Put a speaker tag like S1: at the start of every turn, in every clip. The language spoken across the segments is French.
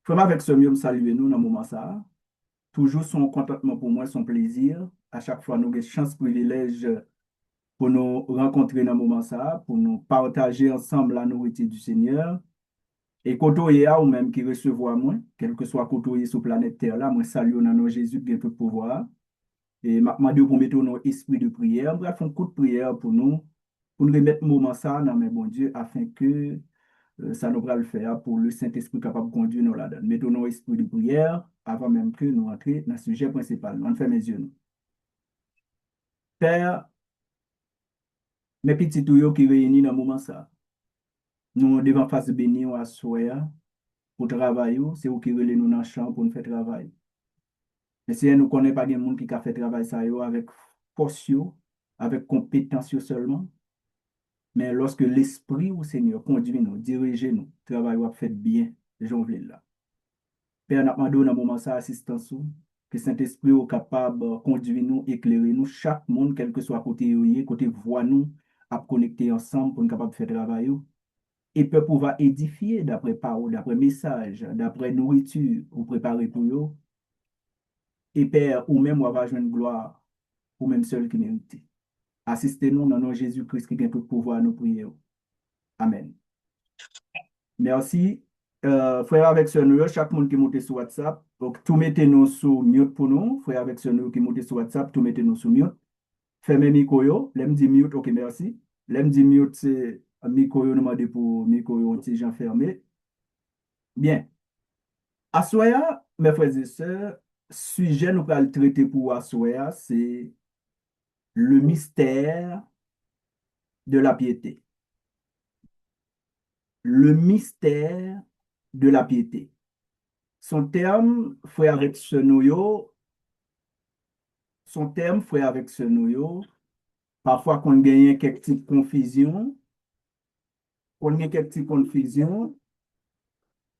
S1: Frère, avec ce mieux, me saluer nous dans le moment ça. Toujours son contentement pour moi, son plaisir. À chaque fois, nous avons chance, privilège pour nous rencontrer dans le moment ça, pour nous partager ensemble la nourriture du Seigneur. Et côtoyer à ou même qui recevoir moi, quel que soit côtoyer sur planète Terre là, moi salue au nom de Jésus qui a tout pouvoir. Et m'a demandé pour mettre nos esprit de prière. On va faire un coup de prière pour nous remettre le moment ça dans mes bon Dieu, afin que ça nous va le faire pour le Saint-Esprit capable de conduire nous là-dedans. Mettons nos esprits de prière avant même que nous entrions dans le sujet principal. On fait mes yeux. Nous. Père, mes petits tuyaux qui réunis dans le moment ça, nous devons face bénir à soi pour travailler. C'est vous qui relais nous dans le champ pour nous faire travail. Mais si nous ne connaissons pas des gens qui ont fait travail ça avec force, avec compétence seulement, mais lorsque l'Esprit au Seigneur conduit nous, dirige nous, travail va fait bien, j'en veux là. Père, nous demandons dans le moment ça assistance, que Saint-Esprit est capable de conduire nous, éclairer nous, chaque monde, quel que soit côté côté voix nous, à connecter ensemble pour nous capable de faire travail. Et peut pouvoir édifier d'après parole, d'après message, d'après nourriture, ou préparer pour eux. Et Père, ou même on va joindre gloire, ou même seul qui mérite. Assistez-nous dans le nom de Jésus-Christ qui a tout pouvoir nous prier. Amen. Merci. Frère avec ce nous, chaque monde qui monte sur WhatsApp, donc tout mettez-nous sur mute pour nous. Frère avec ce nous qui monte sur WhatsApp, tout mettez-nous sur mute. Fermez micro yo. L'aime dit mute, ok, merci. L'aime dit mute, c'est micro yo, nous demandez pour micro yo, petit gens fermé. Bien. Assoya, mes frères et sœurs, sujet nous allons traiter pour Assoya, c'est le mystère de la piété. Le mystère de la piété. Son terme, frère avec ce noyau, son terme, frère avec ce noyau, parfois qu'on gagne quelques petites confusions, qu'on gagne quelques petites confusions.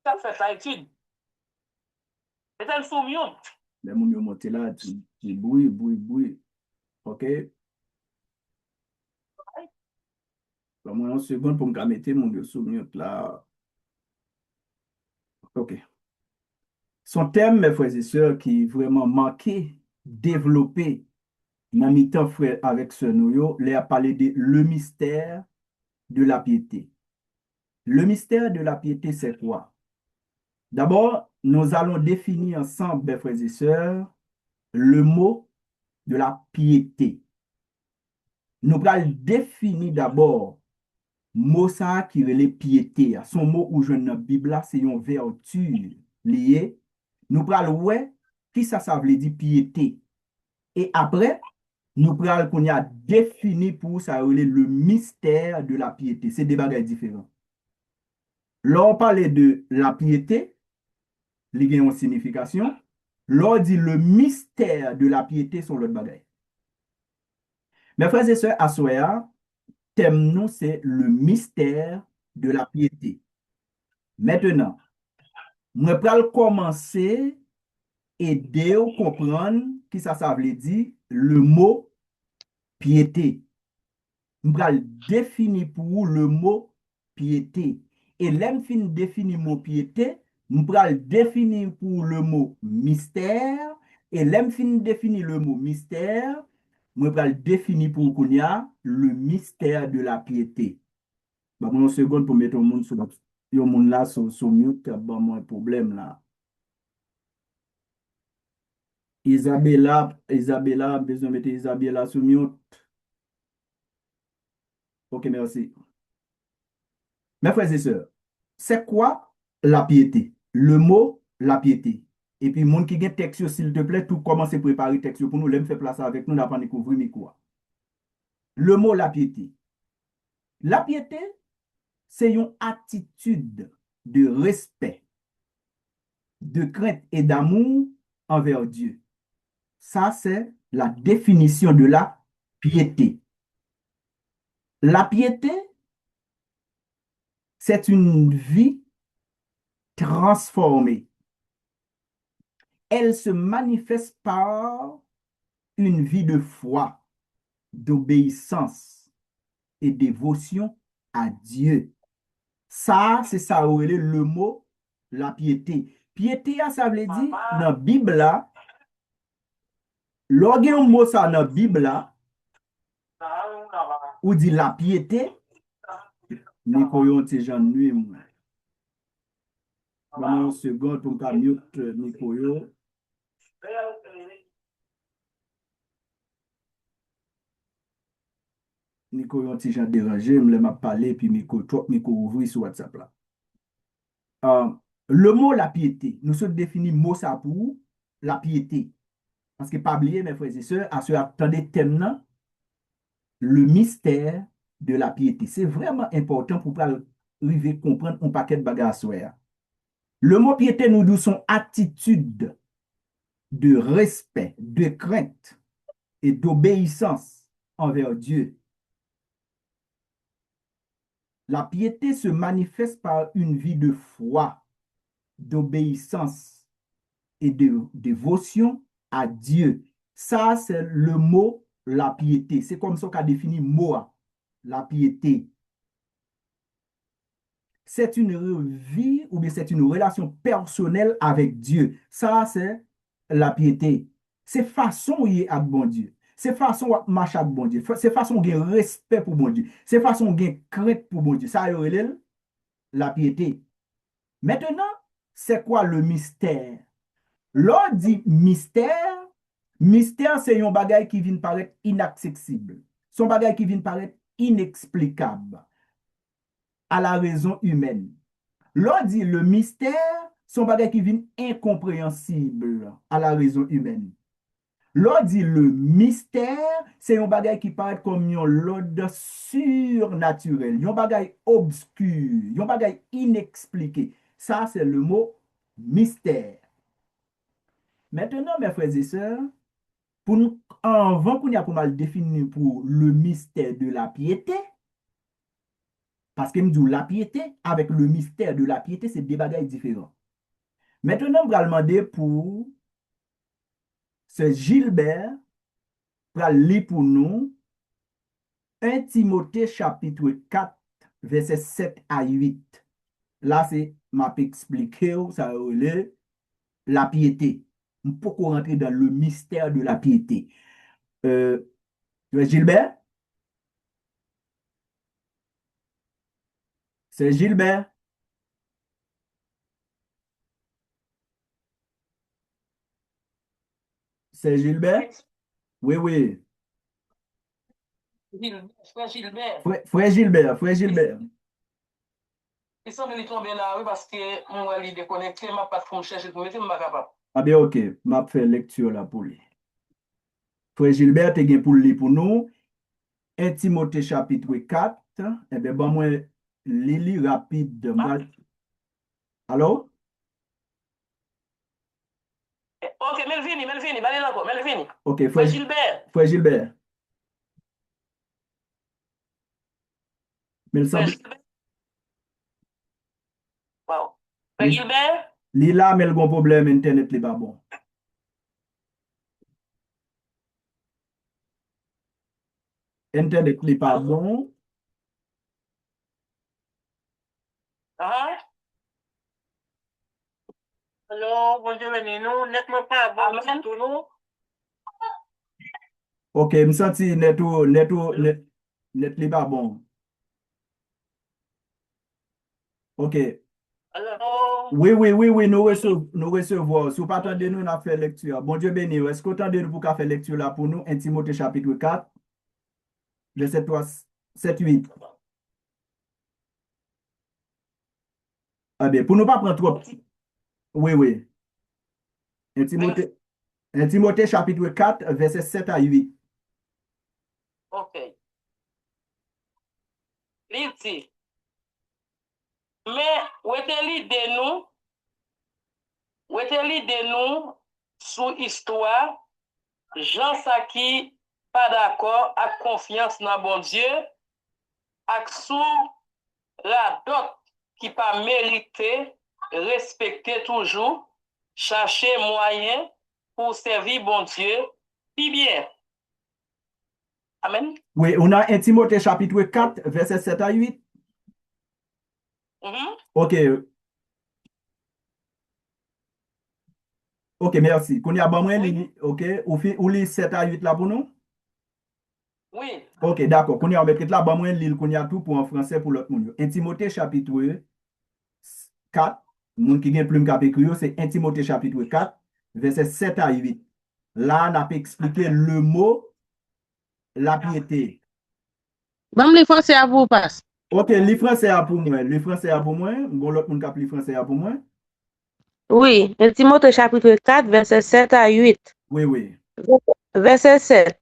S2: Ça fait ça étude. C'est un soumion.
S1: Les gens qui montent là, tu bouilles, bouillie, bouillie. OK? Comme une seconde pour me mettre mon sous mute là. OK. Son thème, mes frères et sœurs, qui est vraiment marqué, développé, dans mi-temps, frère, avec ce noyau, il a parlé de le mystère de la piété. Le mystère de la piété, c'est quoi? D'abord, nous allons définir ensemble, mes frères et sœurs, le mot de la piété. Nous allons définir d'abord mot ça qui relève piété. Son mot où je dans la Bible, c'est une vertu liée. Nous allons voir qui ça veut dire piété. Et après, nous allons définir pour ça le mystère de la piété. C'est des bagages différents. Lorsqu'on parle de la piété, il y a une signification. Lorsqu'on dit le mystère de la piété, sont l'autre bagaille. Mes frères et sœurs, à Soya, thème nous, c'est le mystère de la piété. Maintenant, nous allons commencer et aider à comprendre qui ça veut dire le mot piété. Nous allons définir pour vous le mot piété. Et l'aime fin définir le mot piété, nous allons définir pour le mot mystère. Et l'aime fin définir le mot mystère, nous allons définir pour qu'on y a le mystère de la piété. Bon, une seconde pour mettre le monde sur le monde là sur mute, bon, moi, problème là. Isabella, besoin de mettre Isabella sur mute. Ok, merci. Mes frères et sœurs, c'est quoi la piété? Le mot la piété. Et puis, monde qui a texte, s'il te plaît, tout commence à préparer texte pour nous, l'aime faire place avec nous, d'apprendre à découvrir mais quoi. Le mot la piété. La piété, c'est une attitude de respect, de crainte et d'amour envers Dieu. Ça, c'est la définition de la piété. La piété, c'est une vie transformée. Elle se manifeste par une vie de foi, d'obéissance et dévotion à Dieu. Ça, c'est ça, le mot, la piété. Piété, ça veut dire, dans la Bible, là, lorsqu'il y a un mot ça dans la Bible, là, ou dit la piété, nous voyons ces gens de nuit. Vraiment, une seconde pour me mute micro. Micro, un petit gens dérangé, je m'a parlé, puis micro ouvri sur WhatsApp là. Le mot la piété, nous sommes définis mot ça pour la piété. Parce que pas oublier, mes frères et sœurs, à ce attendez thème, le mystère de la piété. C'est vraiment important pour arriver à comprendre un paquet de bagages. Le mot piété nous dit son attitude de respect, de crainte et d'obéissance envers Dieu. La piété se manifeste par une vie de foi, d'obéissance et de dévotion à Dieu. Ça, c'est le mot la piété. C'est comme ça qu'a défini moi, la piété. C'est une vie ou bien c'est une relation personnelle avec Dieu. Ça, c'est la piété. C'est façon où il est à bon Dieu. C'est façon où marche avec bon Dieu. C'est façon où il y a respect pour bon Dieu. C'est façon où il y a crainte pour bon Dieu. Ça, c'est la piété. Maintenant, c'est quoi le mystère? L'on dit mystère, mystère, c'est un bagage qui vient paraître inaccessible. Son bagage qui vient paraître inexplicable à la raison humaine. L'on dit le mystère, son bagage qui vient incompréhensible à la raison humaine. L'on dit le mystère, c'est un bagage qui paraît comme un l'ordre surnaturel, un bagage obscur, un bagage inexpliqué. Ça, c'est le mot mystère. Maintenant, mes frères et sœurs, pour nous, avant qu'on y a pour mal défini pour le mystère de la piété, parce que nous disons la piété, avec le mystère de la piété, c'est des bagages différents. Maintenant, on va demander pour ce Gilbert, pour lire pour nous 1 Timothée chapitre 4, verset 7 à 8. Là, c'est m'a expliqué, ça relève la piété. On peut rentrer dans le mystère de la piété. Gilbert? C'est Gilbert? C'est Gilbert? Oui, oui.
S2: Frère Gilbert.
S1: Frère Gilbert, frère Gilbert.
S2: Il semble qu'il tombe là, oui, parce que moi, il est déconnecté, ma pas de chercher pour mettre, je ne suis pas capable.
S1: Ah bien, ok. M'a fait lecture là pour lui. Frère Gilbert, tu as pour lui pour nous. 1 Timothée chapitre 4. Eh bien, bon, moi, Lili rapide. Allô?
S2: Ok, Melvini, allez là, Melvini.
S1: Ok,
S2: Frère Gilbert.
S1: frère Gilbert. Mais il
S2: Frère
S1: semble.
S2: Gilbert. Wow. Frère Gilbert.
S1: Li là, mais le bon problème, Internet n'est pas bon. Internet n'est pas bon.
S2: Ah. Alors, bon Dieu, nous, nettement pas bon, tout nous.
S1: Ok, je me sens net n'est pas bon. Ok.
S2: Alors,
S1: Oui, oui, oui, oui, nous recevons. Si vous pas attendez, nous, on a fait lecture. Bon Dieu béni. Est-ce que vous attendez pour faire lecture là pour nous? 1 Timothée chapitre 4, verset 3, 7, 8. Ah bien, pour ne pas prendre trop. Oui, oui. 1 Timothée, 1 Timothée chapitre 4, verset 7 à 8.
S2: ok. Il dit, mais où est l'idée nous sous histoire, Jean Saki pas d'accord avec confiance dans bon Dieu, avec sous la dot qui pas mérité, respecter toujours, chercher moyen pour servir bon Dieu, puis bien. Amen.
S1: Oui, on a 1 Timothée chapitre 4, verset 7 à 8.
S2: Mm -hmm.
S1: Ok. Ok, merci. Qu'on y a bon moins,
S2: Oui,
S1: ok, ou lit 7 à 8 là pour nous?
S2: oui,
S1: Ok, d'accord. Qu'on y a mettre là, bon moins, l'île qu'on y a tout pour en français pour l'autre monde. 1 Timothée chapitre 4, moun qui gen plume kap écrit, c'est 1 Timothée chapitre 4, verset 7 à 8. Là, on a expliqué le mot la piété.
S3: Bon, les Français à vous passe.
S1: Ok, li français a pour moi. Li français a pour moi. Bon, l'autre moun kap li français a pour moi.
S3: Oui, 1 Timothée chapitre 4, verset 7 à 8.
S1: Oui, oui.
S3: Verset 7.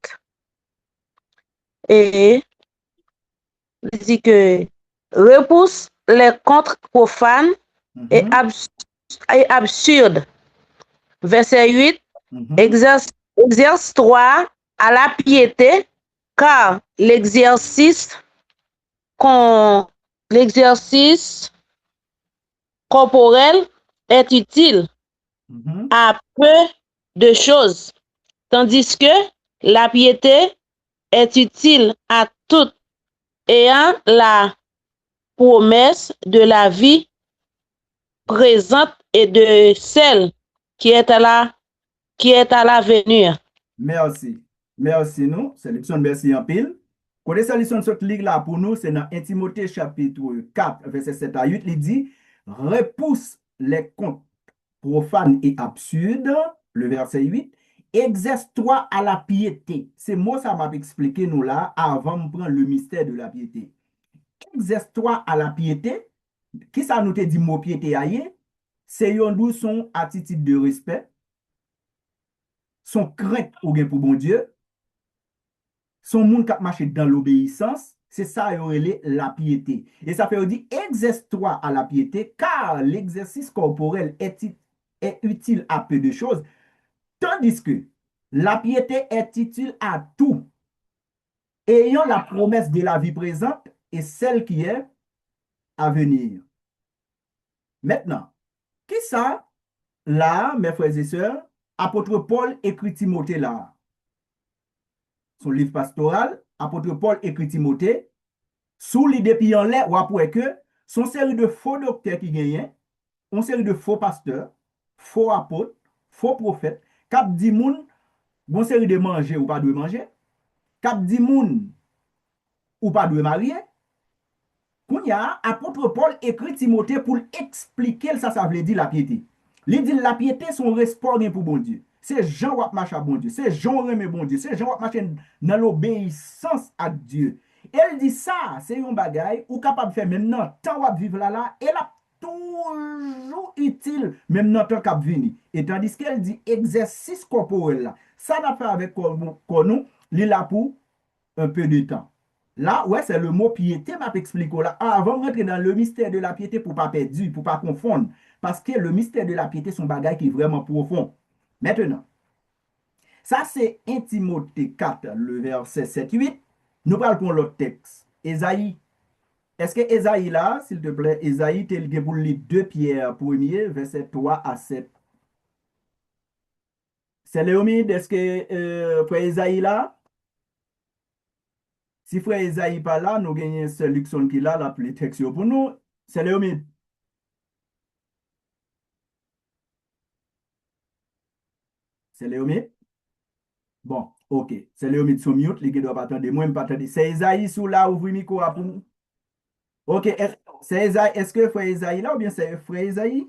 S3: Et il dit que repousse les contres profanes et,
S1: Mhm,
S3: et absurdes. Verset 8.
S1: mhm,
S3: Exerce-toi à la piété, car con- l'exercice corporel est utile
S1: mhm.
S3: à peu de choses, tandis que la piété est utile à tout, ayant la promesse de la vie présente et de celle qui est qui est à l'avenir.
S1: Merci. Merci, nous. Sélection, merci en pile. Côté sélection de cette ligue là pour nous, c'est dans 1 Timothée chapitre 4, verset 7 à 8. Il dit, repousse les contes profanes et absurdes, le verset 8. Exerce-toi à la piété. C'est moi, ça m'a expliqué nous là, avant de prendre le mystère de la piété. Exerce-toi à la piété. Qui ça nous te dit mot piété ailleurs? C'est yon dou son attitude de respect, son crainte ou bien pour bon Dieu, son monde qui marche dans l'obéissance, c'est ça yon relé la piété. Et ça fait dire exerce-toi à la piété car l'exercice corporel est utile à peu de choses, tandis que la piété est utile à tout, ayant la promesse de la vie présente et celle qui est à venir. Maintenant, qui ça, là, mes frères et sœurs, apôtre Paul écrit Timothée là, son livre pastoral, apôtre Paul écrit Timothée, sous l'idée puis en l'air, ou après que son série de faux docteurs qui gagnent, une série de faux pasteurs, faux apôtres, faux prophètes, cap dit moun, une série de manger ou pas de manger, cap dit moun ou pas de marier. Qu'on y a, apôtre Paul écrit Timothée pour expliquer ça veut dire la piété. Il dit la piété, son respect pour bon Dieu. C'est Jean qui marche à bon Dieu. C'est Jean qui aime bon Dieu. C'est Jean qui marche dans l'obéissance à Dieu. Elle dit ça, c'est un bagage ou capable de faire maintenant, tant qu'on vivre là, elle a toujours utile, même dans le temps qu'on venir. Et tandis qu'elle dit exercice corporel là, ça n'a pas avec nous, il est là pour un peu de temps. Là, ouais, c'est le mot piété, m'a expliqué là. Avant de rentrer dans le mystère de la piété pour ne pas perdre, pour ne pas confondre. Parce que le mystère de la piété, c'est un bagage qui est vraiment profond. Maintenant, ça c'est 1 Timothée 4, le verset 7-8. Nous parlons pour l'autre texte. Ésaïe. Est-ce que Ésaïe là, s'il te plaît, Ésaïe, tu es pour lire 2 Pierre 1er, verset 3 à 7. C'est Léomide, est-ce que frère Ésaïe là? Si frère Esaïe pas là, nous gagnons seul Luxon qui là, la plus texte pour nous. C'est Léomide. C'est Léomide. Bon, ok. C'est Léomide sous mute, les qui doivent attendre. Moi, je ne pas attendre. C'est Esaïe sous là, ouvre le micro pour nous. Ok, c'est Esaïe. Est-ce que frère Esaïe là ou bien c'est frère Esaïe?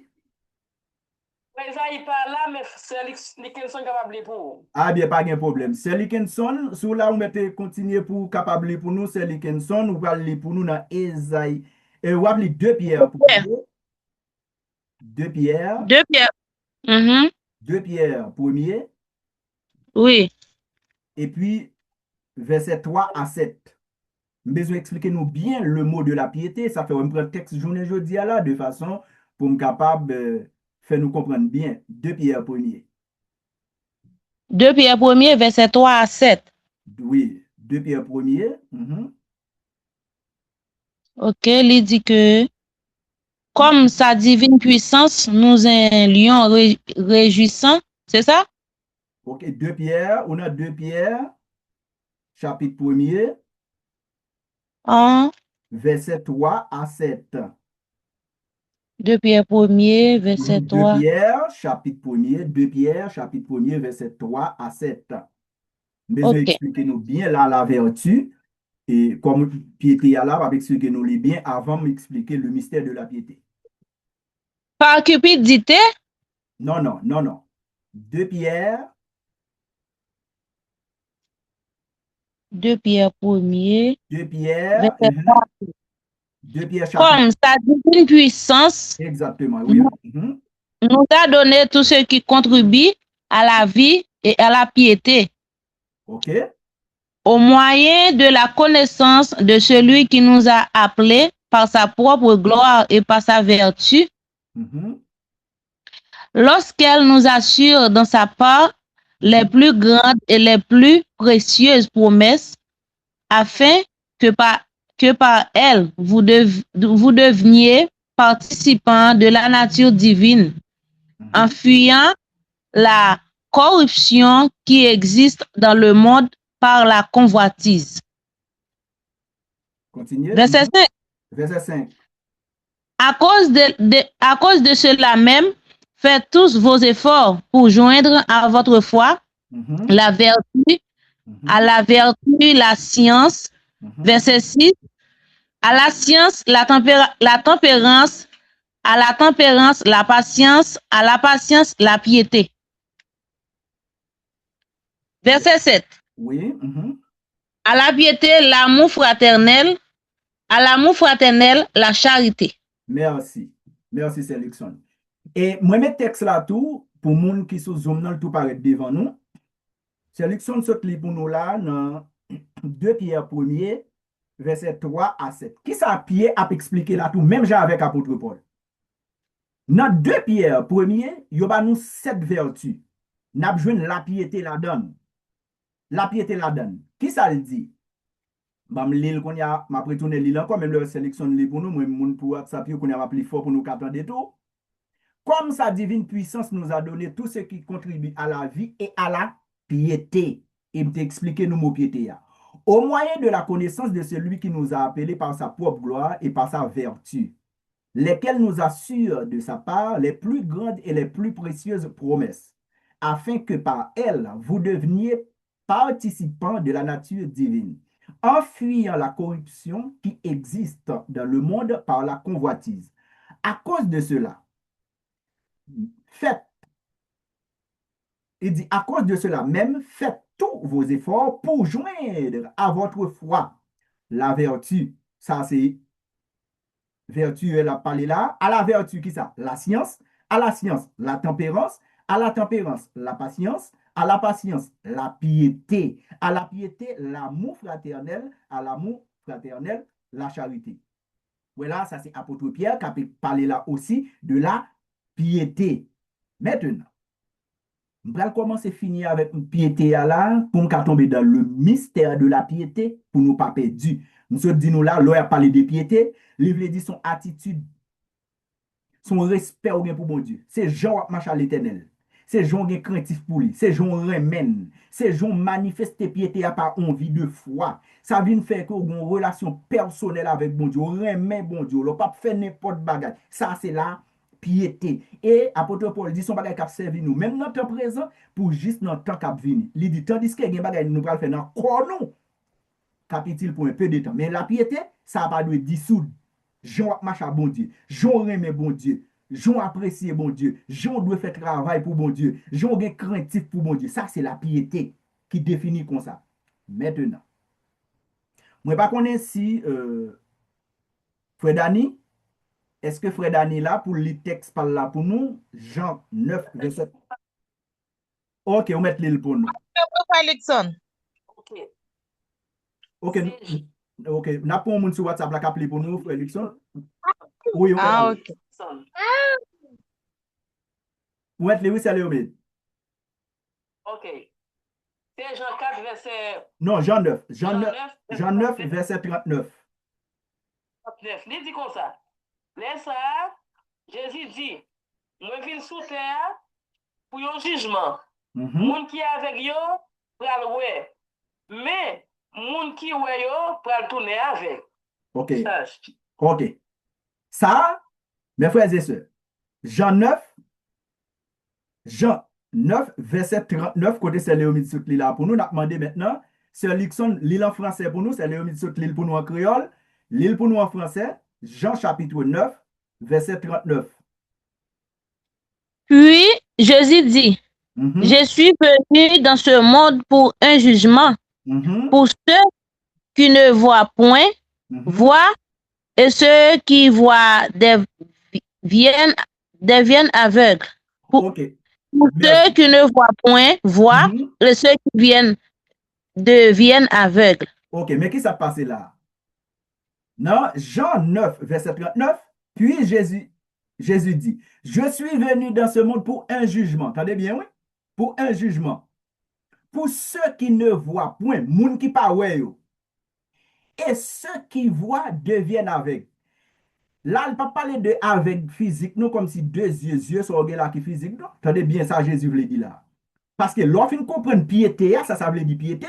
S2: mais ça y pas là, mais c'est les qui sont capables pour.
S1: Ah bien, pas de problème. C'est Likenson, sous là, on mettez continuer pour capable pour nous, c'est Likenson, ou va lire pour nous dans Esaïe. Et on va lire 2 Pierre pour
S3: Pierre.
S1: nous. 2 Pierre,
S3: Deux Pierre. Mhm.
S1: 2 Pierre premier,
S3: Oui.
S1: et puis verset 3 à 7. Besoin expliquer nous bien le mot de la piété. Ça fait un texte journée jeudi là, de façon pour me capable faire nous comprendre bien. 2 Pierre premier.
S3: Deux Pierre premier, verset 3 à 7.
S1: Oui, 2 Pierre premier. Mhm.
S3: Ok, il dit que comme sa divine puissance nous est un lion réjouissant, c'est ça?
S1: Ok, 2 Pierre, on a 2 Pierre, chapitre premier,
S3: En
S1: verset 3 à 7.
S3: 2 Pierre 1er, verset
S1: 2
S3: 3.
S1: Pierre, chapitre 1er, 2 Pierre, chapitre 1er, verset 3 à 7. Besoin
S3: Ok.
S1: expliquer nous bien là la vertu. Et comme piété à là, va expliquer nous les bien avant m'expliquer le mystère de la piété.
S3: Par cupidité,
S1: Non, non, non, non. 2 Pierre,
S3: 2 Pierre 1er,
S1: 2 Pierre,
S3: verset 3.
S1: 2 Pierre chapitre.
S3: Comme sa divine puissance
S1: Exactement, oui.
S3: nous nous a donné tout ce qui contribue à la vie et à la piété,
S1: OK.
S3: au moyen de la connaissance de celui qui nous a appelés par sa propre gloire et par sa vertu,
S1: Mhm.
S3: lorsqu'elle nous assure dans sa part les plus grandes et les plus précieuses promesses, afin que par elle vous deveniez participants de la nature divine, en fuyant la corruption qui existe dans le monde par la convoitise.
S1: Continuez.
S3: Verset 5.
S1: Verset 5.
S3: À cause de cela même, faites tous vos efforts pour joindre à votre foi
S1: Mhm.
S3: la vertu, à la vertu la science. Verset 6. À la science la tempérance, à la tempérance la patience, à la patience la piété. Verset 7.
S1: Oui.
S3: À la piété l'amour fraternel, à l'amour fraternel la charité.
S1: Merci. Merci, Sélection. Et moi, mes textes là tout, pour les gens qui sont zoom dans le tout paraît devant nous, Sélection ce clip pour nous là, dans 2 Pierre 1er, verset 3 à 7. Qui ça Pierre a expliqué là tout, même j'ai avec apôtre Paul. Dans 2 Pierre 1er, il y a nous 7 vertus. N'a besoin la piété la donne. La piété la donne. Qui ça le dit? Bam l'île qu'on y a, m'a retourné l'île encore, même le sélection pour nous, moi, moun pour WhatsApp, qu'on y a plus fort pour nous capter tout. Comme sa divine puissance nous a donné tout ce qui contribue à la vie et à la piété. Et me expliqué nous mot piété. Au moyen de la connaissance de celui qui nous a appelés par sa propre gloire et par sa vertu, lesquels nous assurent de sa part les plus grandes et les plus précieuses promesses, afin que par elles, vous deveniez participants de la nature divine, en fuyant la corruption qui existe dans le monde par la convoitise. À cause de cela, faites, il dit, à cause de cela même, faites tous vos efforts pour joindre à votre foi la vertu. Ça, c'est vertu, elle a parlé là. À la vertu, qui ça? La science. À la science, la tempérance. À la tempérance, la patience. À la patience, la piété. À la piété, l'amour fraternel. À l'amour fraternel, la charité. Voilà, ça c'est apôtre Pierre qui a parlé là aussi de la piété. Maintenant, on va commencer à finir avec une piété là pour nous tomber dans le mystère de la piété pour nous pas perdre. Nous se dit nous là, l'on a parlé de piété, livre dit son attitude, son respect au bien pour bon Dieu. C'est Jean marche à l'éternel. C'est Jean qui craintif pour lui. C'est Jean remène. C'est Jean manifester piété à par envie de foi. Ça vient faire que vous avez une relation personnelle avec bon Dieu. Remet bon Dieu. Vous ne pas faire n'importe bagage. Ça, c'est la piété. Et apôtre Paul dit son bagage qui a servi nous, même dans le temps présent, pour juste dans le temps qui a venu. Il dit, tandis que les bagages nous allons faire dans le corps nous, capitule pour un peu de temps. Mais la piété, ça n'a pas de dissoudre. Jean marche à bon Dieu. Jean remet bon Dieu. Jean apprécie bon Dieu. Jean doit faire travail pour bon Dieu. Jean est craintif pour bon Dieu. Ça, c'est la piété qui définit comme ça. Maintenant, moi, je ne sais pas si Frère Dani, est-ce que Frère Dani là, pour le texte par là pour nous, Jean 9, verset. Ok, on met l'île pour nous.
S2: Ok.
S1: Ok, ok. N'a pas un monde sur WhatsApp là qui appelé pour nous, Frère Luxon. Oui, on
S2: Ah,
S1: met.
S2: ok.
S1: On met les oui, c'est le
S2: Ok. C'est Jean 4, verset
S1: Non, Jean 9.
S2: Jean 9,
S1: Jean 9, verset 39.
S2: 39. Il dit comme ça. Laisse ça, Jésus dit, moi viens sous terre pour un jugement. Moun qui est avec yo, pral ouais. Mais, moun qui ouais yo, pral tourner avec.
S1: Ok.
S2: Ça,
S1: Ok. Ça, Mes frères et sœurs, Jean 9, Jean 9, verset 39, côté c'est Léomide Soutli là pour nous. On a demandé maintenant, Sir Lixon, l'île en français pour nous, c'est Léomide Soutli pour nous en créole, l'île pour nous en français, Jean chapitre 9, verset 39.
S3: Puis Jésus dit,
S1: Mhm,
S3: je suis venu dans ce monde pour un jugement,
S1: mhm,
S3: pour ceux qui ne voient point,
S1: mhm.
S3: voient, et ceux qui voient deviennent aveugles. Pour
S1: Ok,
S3: ceux
S1: merci.
S3: qui ne voient point, voient,
S1: Mhm.
S3: et ceux qui deviennent aveugles.
S1: Ok, mais qui s'est passé là? Dans Jean 9, verset 39, puis Jésus dit, je suis venu dans ce monde pour un jugement. Entendez bien, oui? Pour un jugement. Pour ceux qui ne voient point, moun qui pas ouais yo. Et ceux qui voient deviennent aveugles. Là, il ne pas parler de aveugle physique, non, comme si deux yeux sont là qui physique, non. Attendez bien ça, Jésus voulait dire là. Parce que l'offre comprendre piété, ça veut dire piété.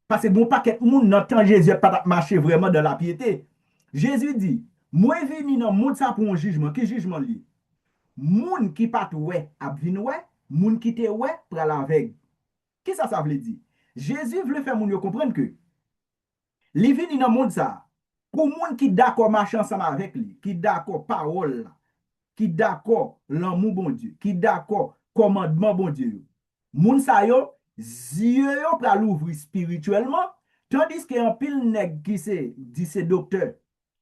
S1: Parce que bon paquet de monde n'entend Jésus pas marcher vraiment dans la piété. Jésus dit, moi venu dans le monde ça pour un jugement. Quel jugement li? Moun qui pas ouais, a vinn ouais, moun qui te ouais, pral aveugle. Qui ça veut dire? Jésus veut faire moun yo comprendre que li vini dans le monde ça pour moun qui d'accord marcher ensemble avec lui, qui d'accord parole, qui d'accord l'amour bon Dieu, qui d'accord commandement bon Dieu. Moun sa yo, yeux yo pral ouvrir spirituellement, tandis que un pile nèg qui c'est dit c'est docteur,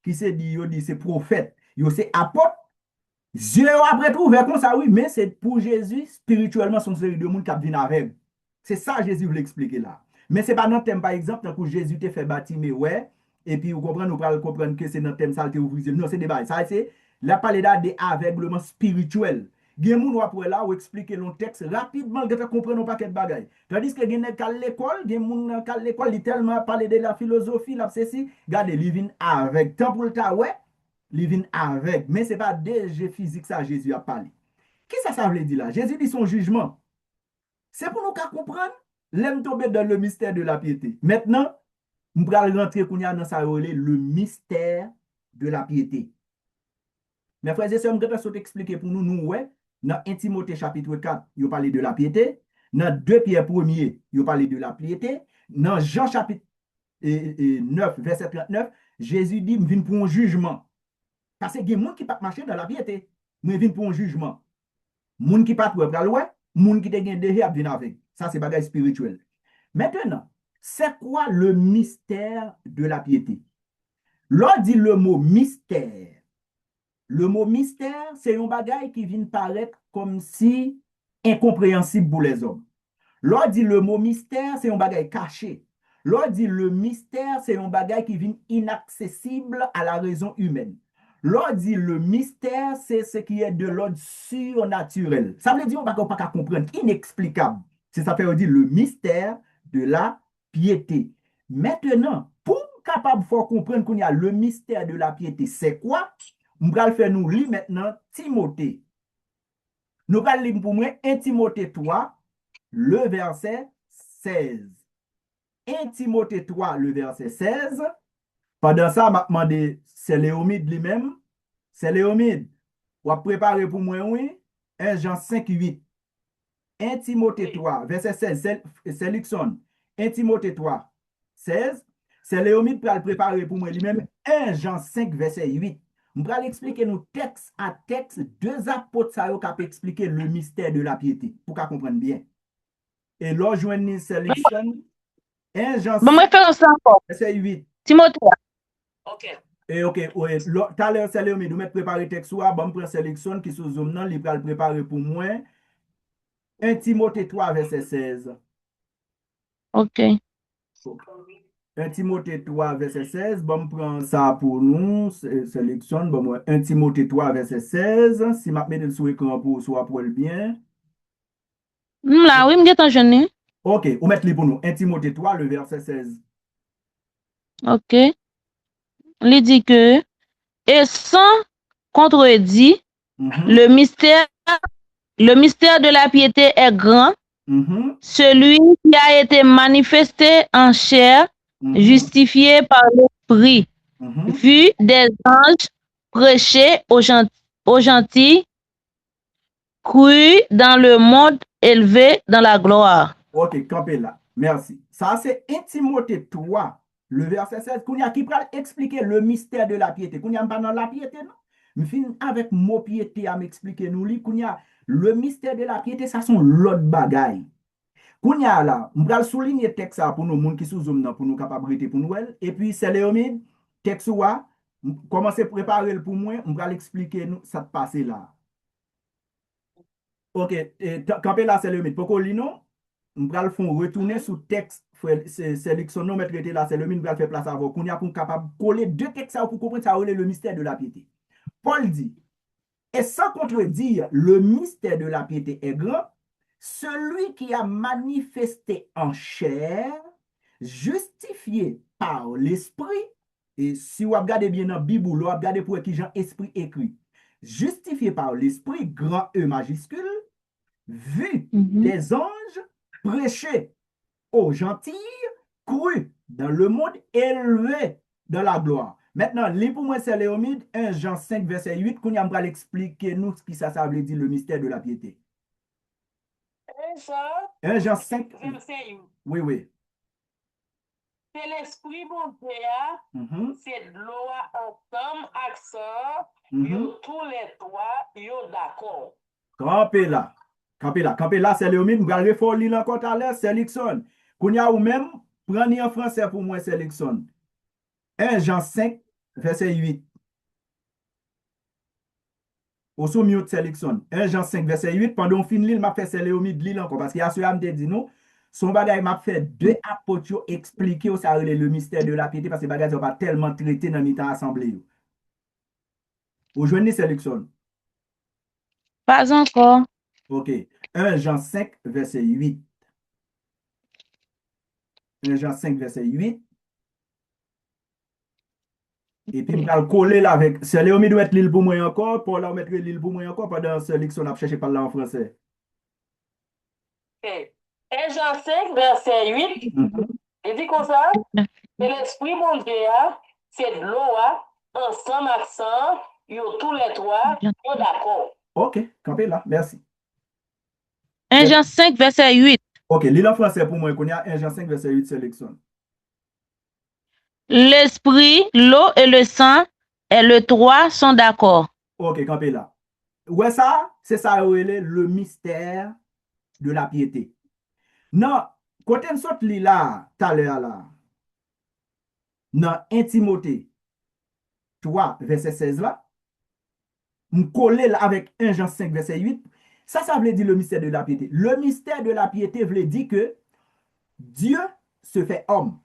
S1: qui c'est dit yo dit c'est prophète, yo c'est apôtre, yeux yo après tout ouvert comme ça oui, mais c'est pour Jésus spirituellement son série de monde qui vient avec. C'est ça Jésus veut expliquer là. Mais c'est pas dans le thème par exemple quand Jésus te fait baptiser ouais et puis vous comprenez, nous pral comprendre que c'est dans le thème ça te ouvrir. Non, c'est débat. Ça c'est la parler de aveuglement spirituel. Gen moun wap wè là ou expliquer le texte rapidement que tu comprends pas quel bagay. Tandis que gen kal l'école, gen moun kal l'école, il tellement parler de la philosophie, la ceci, regardez, li vin avec temps pour le ta ouais, li vin avec, mais c'est pas déjà physique ça Jésus a parlé. Qui ça veut dire là? Jésus dit son jugement. C'est pour nous qu'à comprendre, l'aime tomber dans le mystère de la piété. Maintenant, nous allons rentrer dans ça le mystère de la piété. Mes frères et sœurs, je vais expliquer pour nous, ouais, dans 1 Timothée chapitre 4, il parle de la piété. Dans 2 Pierre 1er, il parle de la piété. Dans Jean chapitre 9, verset 39, Jésus dit, je viens pour un jugement. Parce qu'il y a des gens qui ne peuvent pas marcher dans la piété. Je viens pour un jugement. Les gens qui ne peuvent pas aller loin, les gens qui ont déjà viennent avec. Ça, c'est bagage spirituel. Maintenant, c'est quoi le mystère de la piété? L'on dit le mot mystère. Le mot mystère, c'est un bagage qui vient paraître comme si incompréhensible pour les hommes. L'on dit le mot mystère, c'est un bagage caché. L'on dit le mystère, c'est un bagage qui vient inaccessible à la raison humaine. L'on dit le mystère, c'est ce qui est de l'ordre surnaturel. Ça veut dire qu'on ne peut pas comprendre, inexplicable. C'est ça veut dire le mystère de la piété. Maintenant, pour capable de comprendre qu'on y a le mystère de la piété, c'est quoi? Nous allons faire nous lire maintenant Timothée. Nous allons lire pour moi 1 Timothée 3, le verset 16. 1 Timothée 3, le verset 16. Pendant ça, je vais demander, c'est Léomide lui-même. C'est Léomide. Vous préparez pour moi, oui? 1 Jean 5, 8. 1 Timothée 3, verset 16. C'est Lixon. 1 Timothée 3, 16. C'est Léomide pour le préparer pour moi lui-même. 1 Jean 5, verset 8. Je vais expliquer nous texte à texte deux apôtres qui peuvent expliquer le mystère de la piété pour qu'on comprenne bien. Et là, je vais sélection 1 Jean 5, verset 8.
S3: Timothée.
S2: Ok.
S1: Et ok, oui, tout à l'heure, c'est Léomide, nous mettons préparer texte, bon, je prends sélection qui sous zoom, non, il va le préparer pour moi. 1 Timothée 3, verset 16.
S3: Ok.
S1: 1 Timothée 3, verset 16. Bon, je prends ça pour nous. Sélection. Bon, 1 Timothée 3, verset 16. Si je mets sur l'écran pour soit pour le bien.
S3: Là, oui, je suis jeune.
S1: Ok, on met les pour nous. 1 Timothée 3, le verset 16.
S3: Ok. Il dit que, et sans contredit, le mystère de la piété est grand. Celui qui a été manifesté en chair, justifié par l'esprit, vu des anges, prêché aux aux gentils, crus dans le monde, élevés dans la gloire.
S1: Ok, campez là. Merci. Ça, c'est 1 Timothée 3, le verset 16. Kounya qui peut expliquer le mystère de la piété. Kounya pas dans la piété, non? Je finis avec mot piété à m'expliquer nous li. Kounya, le mystère de la piété, ça sont l'autre bagaille. Kounya là, je vais souligner texte ça pour nous, moun qui sous zoom pour nous capables pour nous. Et puis, c'est Léomide, texte là, commencez à préparer pour moi, je vais expliquer nous ça passe là. Ok, campé là, c'est Léomide. Pourquoi non? On va le faire retourner sous texte, sélection non mettre là, c'est le mine va faire place à vous. Qu'on y a pour capable coller deux textes pour comprendre ça le mystère de la piété. Paul dit, et sans contredire, le mystère de la piété est grand, celui qui a manifesté en chair, justifié par l'esprit, et si vous regardez bien dans la Bible, vous regardez pour qui Jean esprit écrit, justifié par l'esprit, grand E majuscule, vu des anges, prêcher aux gentils, crus dans le monde, élevés dans la gloire. Maintenant, lis pour moi, c'est Léomide, 1 Jean 5, verset 8, qu'on y a mal expliquer nous ce qui ça veut dire le mystère de la piété. 1 Jean 5,
S2: verset 8.
S1: oui, oui.
S2: C'est l'esprit mon Dieu, c'est de l'eau ensemble, accent, tous les trois, yo d'accord.
S1: Campez là. Campez là, c'est Léomide. Nous allons faire lire encore tout à l'heure, c'est Lixon. Qu'on y a ou même, prenez en français pour moi, c'est Lixon. 1 Jean 5, verset 8. Au sommet de sélection. 1 Jean 5, verset 8. Pendant qu'on finit, il m'a fait c'est Léomide lire encore. Parce qu'il y a ce qui me dit nous, son bagage m'a fait deux apôtres expliquer où ça le mystère de la piété parce que les bagages n'ont pas tellement traité dans le temps assemblée. Aujourd'hui, sélection.
S3: Pas encore.
S1: Ok. 1 Jean 5, verset 8. 1 Jean 5, verset 8. Et puis, je vais coller là avec. C'est Léomide doit être l'île pour moi encore. Pour là, mettre l'île pour moi encore pendant ce qu'on a cherché par là en français.
S2: Okay. 1 Jean 5, verset 8. Il dit comme ça. C'est l'esprit mon Dieu, c'est de l'eau, ensemble, accent, yo tous les trois, yo d'accord.
S1: Ok, campez là, merci.
S3: 1 Jean 5, verset 8.
S1: Ok, l'île en français pour moi, qu'on y a 1 Jean 5, verset 8, sélection.
S3: L'esprit, l'eau et le sang et le trois sont d'accord.
S1: Ok, campez là. Ouais, ça, c'est ça, le mystère de la piété. Non, quand on sort là, tout à l'heure là, dans 1 Timothée 3, verset 16 là, on colle là avec 1 Jean 5, verset 8, ça veut dire le mystère de la piété. Le mystère de la piété veut dire que Dieu se fait homme.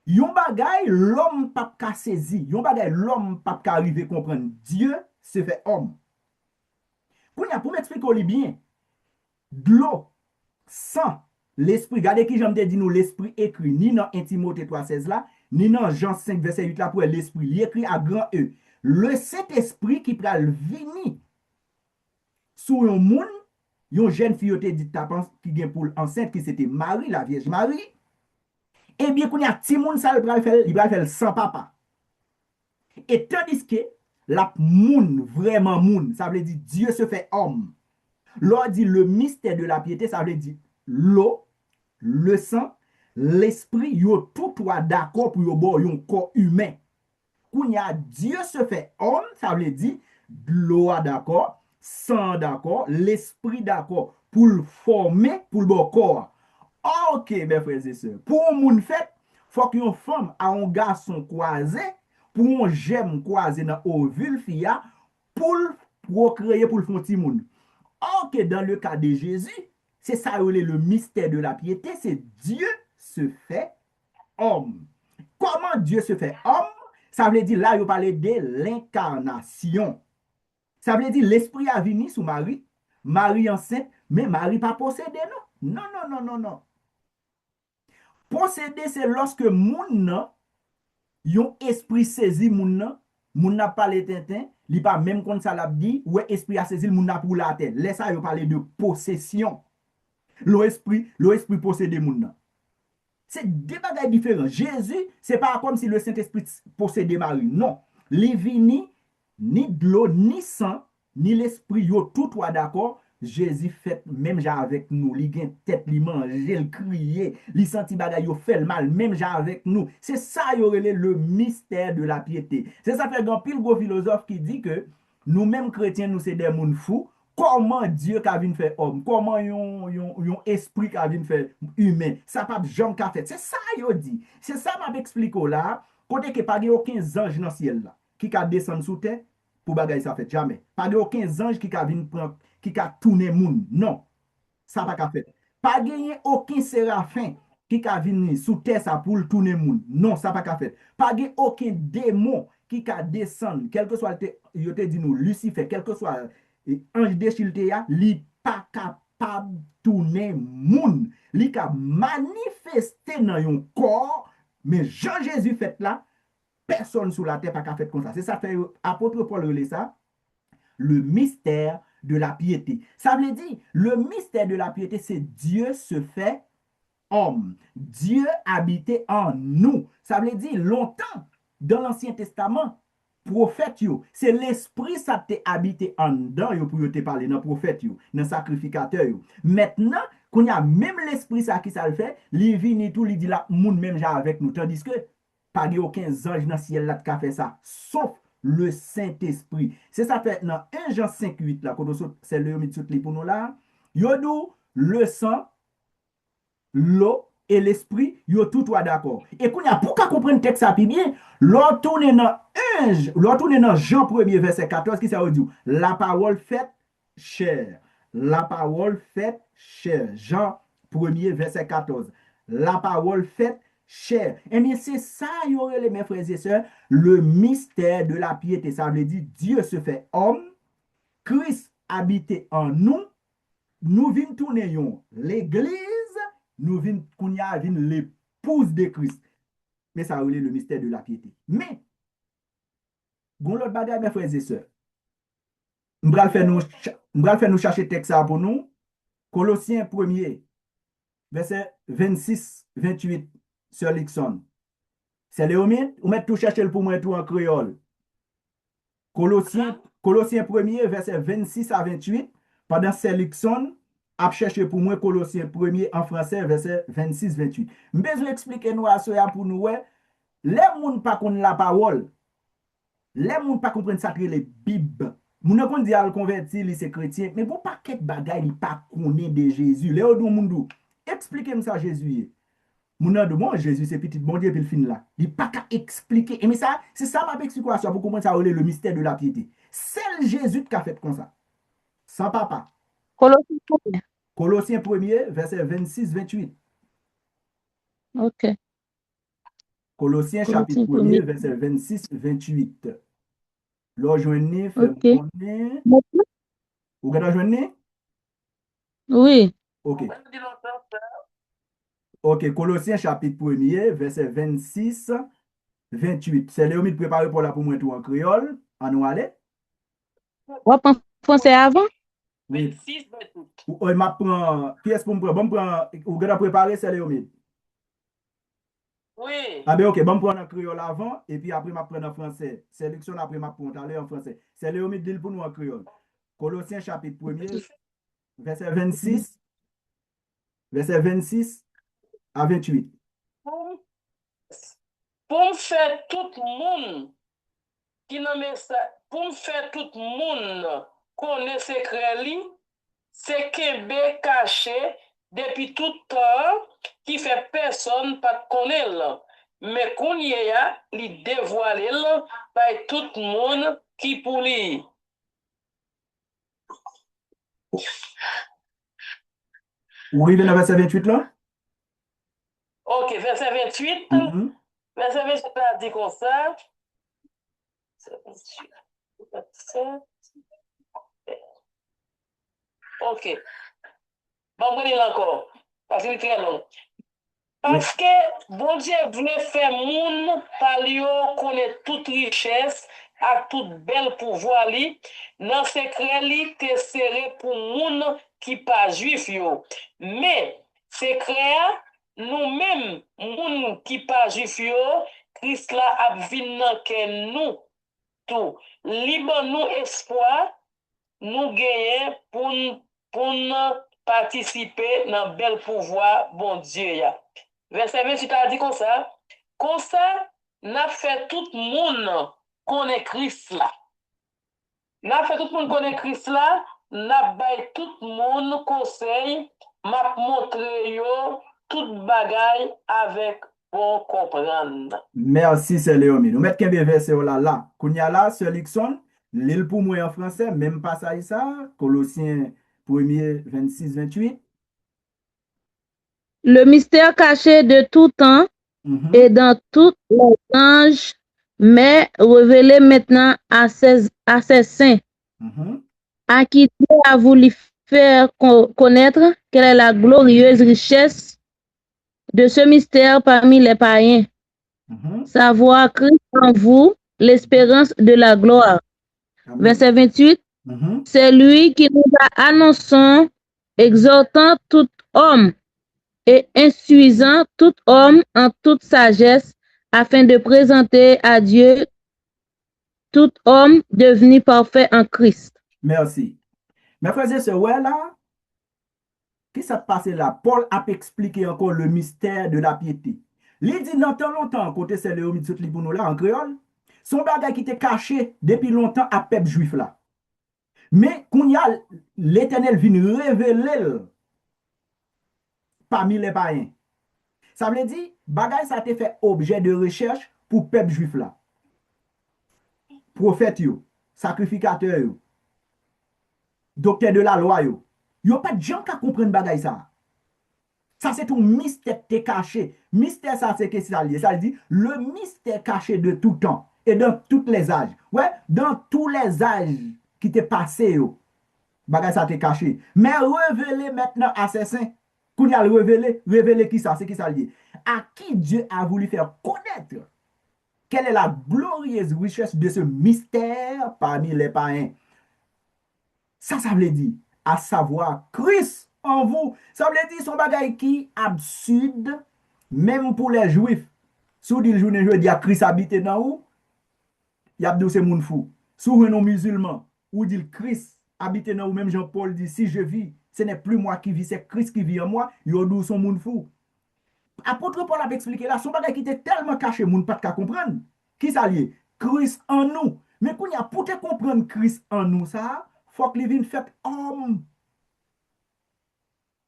S1: Yon bagay, l'homme pas ka saisi. Yon bagay, l'homme pas ka arriver comprendre. Dieu se fait homme. Pour m'expliquer bien, de l'eau, sang, l'esprit, regardez qui j'aime dit nous, l'esprit écrit, ni dans 1 Timothée 3,16 là, ni dans Jean 5, verset 8 là, pour l'esprit, il écrit à grand E. Le Saint-Esprit qui pral vini sur un monde, yon jeune fille qui dit qui vient pour enceinte, qui c'était Marie, la Vierge Marie. Eh bien, qu'on y a petit monde, ça, il va faire sans papa. Et tandis que la moun, vraiment moun, ça veut dire Dieu se fait homme. L'on dit le mystère de la piété, ça veut dire l'eau, le sang, l'esprit, yo tout trois d'accord pour yo yon corps humain. Qu'on y a Dieu se fait homme, ça veut dire l'eau d'accord, sang d'accord, l'esprit d'accord pour le former pour le bon corps. Ok, mes frères et sœurs. Pour un monde fait, faut qu'une femme a un garçon croisé, pour un j'aime croisé dans ovule fia, pour procréer pour le font petit monde. Ok, dans le cas de Jésus, c'est ça le mystère de la piété, c'est Dieu se fait homme. Comment Dieu se fait homme? Ça veut dire là, il parle de l'incarnation. Ça veut dire l'esprit a venu sous Marie, Marie enceinte, mais Marie pas possédée, non. Non, non, non, non, non. Posséder, c'est lorsque moun yon esprit saisi moun n'a pas les tintin, li pas même comme ça l'a dit, ouais esprit a saisi moun n'a pour la tête. Laisse ça yo parler de possession. L'esprit posséder moun. C'est deux bagages différents. Jésus, c'est pas comme si le Saint-Esprit possédait Marie. Non. Li vini ni de l'eau, ni sang, ni l'esprit, yo tout trois d'accord. Jésus fait même ja avec nous, li gen tête, li manger, li crier, li senti bagay yo fait le mal, même ja avec nous. C'est ça yo relé le mystère de la piété. C'est ça fait grand pile gros philosophe qui dit que nous-mêmes chrétiens, nous c'est des moun fous. Comment Dieu qui a venu faire homme? Comment yon esprit qui a venu faire humain? Ça pas jamais qu'a fait. C'est ça yo dit. C'est ça m'a expliqué là. Côté que pas aucun ange dans le ciel là qui a descendu sous terre pour bagay ça fait jamais. Pas aucun ange qui a venu prendre qui a tourné moun. Non, ça pas qu'a fait. Pas gagné aucun séraphin qui a venu sous terre ça pour tourner moun. Non, ça pas qu'a fait. Pas gagné aucun démon qui a descendu, quel que soit yo te dit nous Lucifer, quel que soit ange déchilte ya, li pas capable tourner moun. Li ka manifester dans yon corps, mais Jean Jésus fait là, personne sous la terre pas fait comme ça. C'est ça fait apôtre Paul relait ça, le mystère de la piété. Ça veut dire, le mystère de la piété, c'est Dieu se fait homme. Dieu habitait en nous. Ça veut dire, longtemps, dans l'Ancien Testament, prophète yo, c'est l'esprit ça t'est habité en dedans yo pour te parler dans prophète yo, dans sacrificateur yo. Maintenant, qu'on y a même l'esprit ça qui ça le fait, li vini tout, li dit là moun même ja avec nous, tandis que pas aucun ange dans ciel là qui a fait ça, sauf le Saint-Esprit. C'est ça fait dans 1 Jean 5:8 là, quand c'est le mit tout pour nous là, yo dou le sang, l'eau et l'esprit, yo tout trois d'accord. Et qu'on y a pour qu'à comprendre texte ça bien, l'on tourne dans Jean 1er verset 14 qui ça veut dire la parole faite chair. La parole faite chair. Jean 1er verset 14. La parole faite chair. Eh bien, c'est ça, y aurait les mes frères et sœurs, le mystère de la piété. Ça veut dire Dieu se fait homme, Christ habite en nous, nous venons tourner l'église, nous venons l'épouse de Christ. Mais ça relève le mystère de la piété. Mais, bon l'autre bagage, mes frères et sœurs, nous allons faire nous chercher texte pour nous. Colossiens 1er, verset 26-28, sur Lixon. C'est Léomine, ou mettez tout chercher pour moi tout en créole. Colossiens 1er, verset 26 à 28, pendant Lixon, a cherché pour moi Colossiens 1er en français, verset 26-28. Je vais expliquer nous à cela pour nous, les gens pas connaissent la parole, les gens pas comprennent ça que les Bibles. Moun kon di al converti, li c'est chrétien, mais bon paquet bagay li pas connaît de Jésus. Les autres moun expliquez-moi ça Jésus. Moun de bon Jésus c'est petit bon Dieu puis le fin là. Il pas qu'à expliquer. Et mais ça c'est ça m'a expliqué pour comprendre ça le mystère de la piété. C'est Jésus qui a fait comme ça. Sans papa. Colossiens 1er verset 26-28.
S3: OK.
S1: Colossiens chapitre 1er verset 26-28. L'on joigne fait connaître. Ou gada joigne?
S3: Oui.
S1: OK. OK, Colossiens chapitre 1er, verset 26-28. C'est Léomide préparé pour la pour moi tout en créole. En nous aller?
S3: Ou en français avant?
S1: Oui. 26-28. Ou m'a prend, qui est-ce pour me prendre? Bon prend, ou gada préparé, c'est Léomide.
S2: Oui.
S1: Ah ben OK, bon prendre en créole avant, et puis après m'a prendre en français. Sélection après m'a prendre en français. C'est Léomide dit pour nous en créole. Colossiens chapitre 1er, verset 26, verset 26 à 28.
S2: Pour faire tout le monde qui n'a pour faire tout le monde connaît secret li, c'est Québec caché depuis tout temps qui fait personne pas connaître. Mais qu'on y a, li dévoilé par tout le monde qui pour lui.
S1: Vous arrivez dans verset 28 là?
S2: OK, verset 28. Verset 28 a dit comme ça. OK. Bon, on va encore. Parce que c'est très long. Parce que bon Dieu voulait faire moun par lui connaître toute richesse à toute belle pouvoir li dans secret li te serré pour moun qui pas juif yo. Mais secret nous-mêmes moun qui pas juif yo Christ la a vinn nan ken nous tout. Libre nous espoir, nous gagner pour nous participer dans le bel pouvoir, bon Dieu. Verset 28 a dit comme ça. Comme ça, n'a fait tout le monde connaît Christ là. N'a fait tout le monde connaît Christ là, n'a bail tout le monde conseil, m'a montré yo toute bagaille avec bon comprendre.
S1: Merci, c'est Léomi. Nous mettons un verset là. Kounya là, Sir Lixon, l'île pour moi en français, même pas ça, Colossiens 1er, 26, 28.
S3: Le mystère caché de tout temps et dans tous les anges, mais révélé maintenant à ses saints, à qui Dieu a voulu faire connaître quelle est la glorieuse richesse de ce mystère parmi les païens, savoir Christ en vous, l'espérance de la gloire.
S1: Amen.
S3: Verset 28, c'est lui qui nous a annoncé, exhortant tout homme et instruisant tout homme en toute sagesse, afin de présenter à Dieu tout homme devenu parfait en Christ.
S1: Merci. Mes frères et sœurs, ouais là, qu'est-ce qui s'est passé là? Paul a expliqué encore le mystère de la piété. Il dit dans tant longtemps, côté c'est Léomide tout li pour nous là en créole, son bagage qui était caché depuis longtemps à peuple juif là. Mais quand y a l'Éternel vient révéler parmi les païens. Ça veut dire, bagage ça a été fait objet de recherche pour peuple juif là. Prophète yo, sacrificateur yo, docteur de la loi yo. Yo pas de gens qui comprennent bagage ça. Ça c'est un mystère qui est caché. Mystère ça c'est qu'est-ce que ça dit? Ça dit le mystère caché de tout temps et dans tous les âges. Ouais, dans tous les âges qui t'est passé yo. Bagage ça t'est caché. Mais révélé maintenant à ses saints. Qu'on y a le révélé qui ça? C'est qui ça dit? À qui Dieu a voulu faire connaître quelle est la glorieuse richesse de ce mystère parmi les païens. Ça veut dire, à savoir, Christ en vous. Ça veut dire son bagage qui absurde, même pour les juifs. Si vous dites le journée, je dis à Christ habite dans où? Il y a deux c'est moun fou. Si vous êtes musulman, ou dit Christ habite dans où, même Jean-Paul dit, si je vis, ce n'est plus moi qui vis, c'est Christ qui vit en moi, yo dou son moun fou. Apôtre Paul a expliqué là, son bagage qui était tellement caché, moun pas de comprendre. Qui ça lié? Christ en nous. Mais quand il y a pour te comprendre Christ en nous, ça, faut que il fait homme.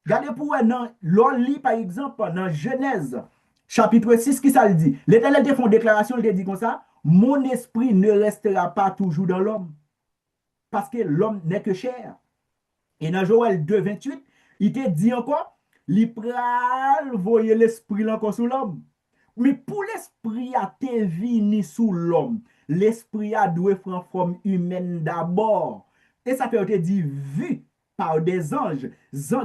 S1: Regardez pour l'on lit par exemple dans Genèse, chapitre 6, qui ça le dit? L'Éternel te fait une déclaration, il te dit comme ça, mon esprit ne restera pas toujours dans l'homme, parce que l'homme n'est que chair. Et dans Joël 2, 28, il te dit encore, il pral voyer l'esprit encore sous l'homme. Mais pour l'esprit à te vini sous l'homme, l'esprit a doué prendre forme humaine d'abord. Et ça fait te dit vu par des anges,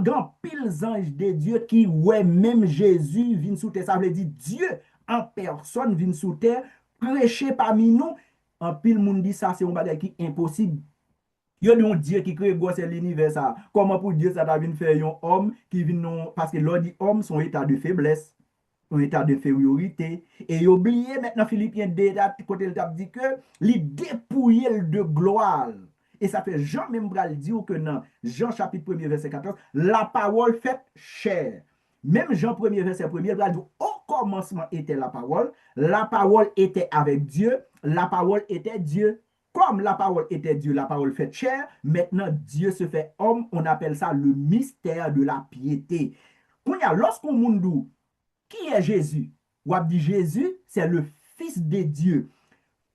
S1: grand pile anges de Dieu qui ouais même Jésus vient sous terre. Ça veut dire Dieu en personne vient sous terre, prêcher parmi nous. En pile monde dit ça c'est un bagage qui est impossible. Il y a un Dieu qui crée gosse l'univers ça. Comment pour Dieu ça t'a vient faire un homme qui vient parce que l'on dit homme son état de faiblesse, un état d'infériorité. Et il oublié maintenant Philippiens 2 côté il dit que il dépouillé de gloire. Et ça fait Jean même bral dire que dans Jean chapitre 1 verset 14, la parole faite chair. Même Jean 1 verset 1, il bral dire au commencement était la parole était avec Dieu, la parole était Dieu. Comme la parole était Dieu, la parole fait chair, maintenant Dieu se fait homme, on appelle ça le mystère de la piété. Lorsqu'on monde qui est Jésus? On dit Jésus, c'est le Fils de Dieu.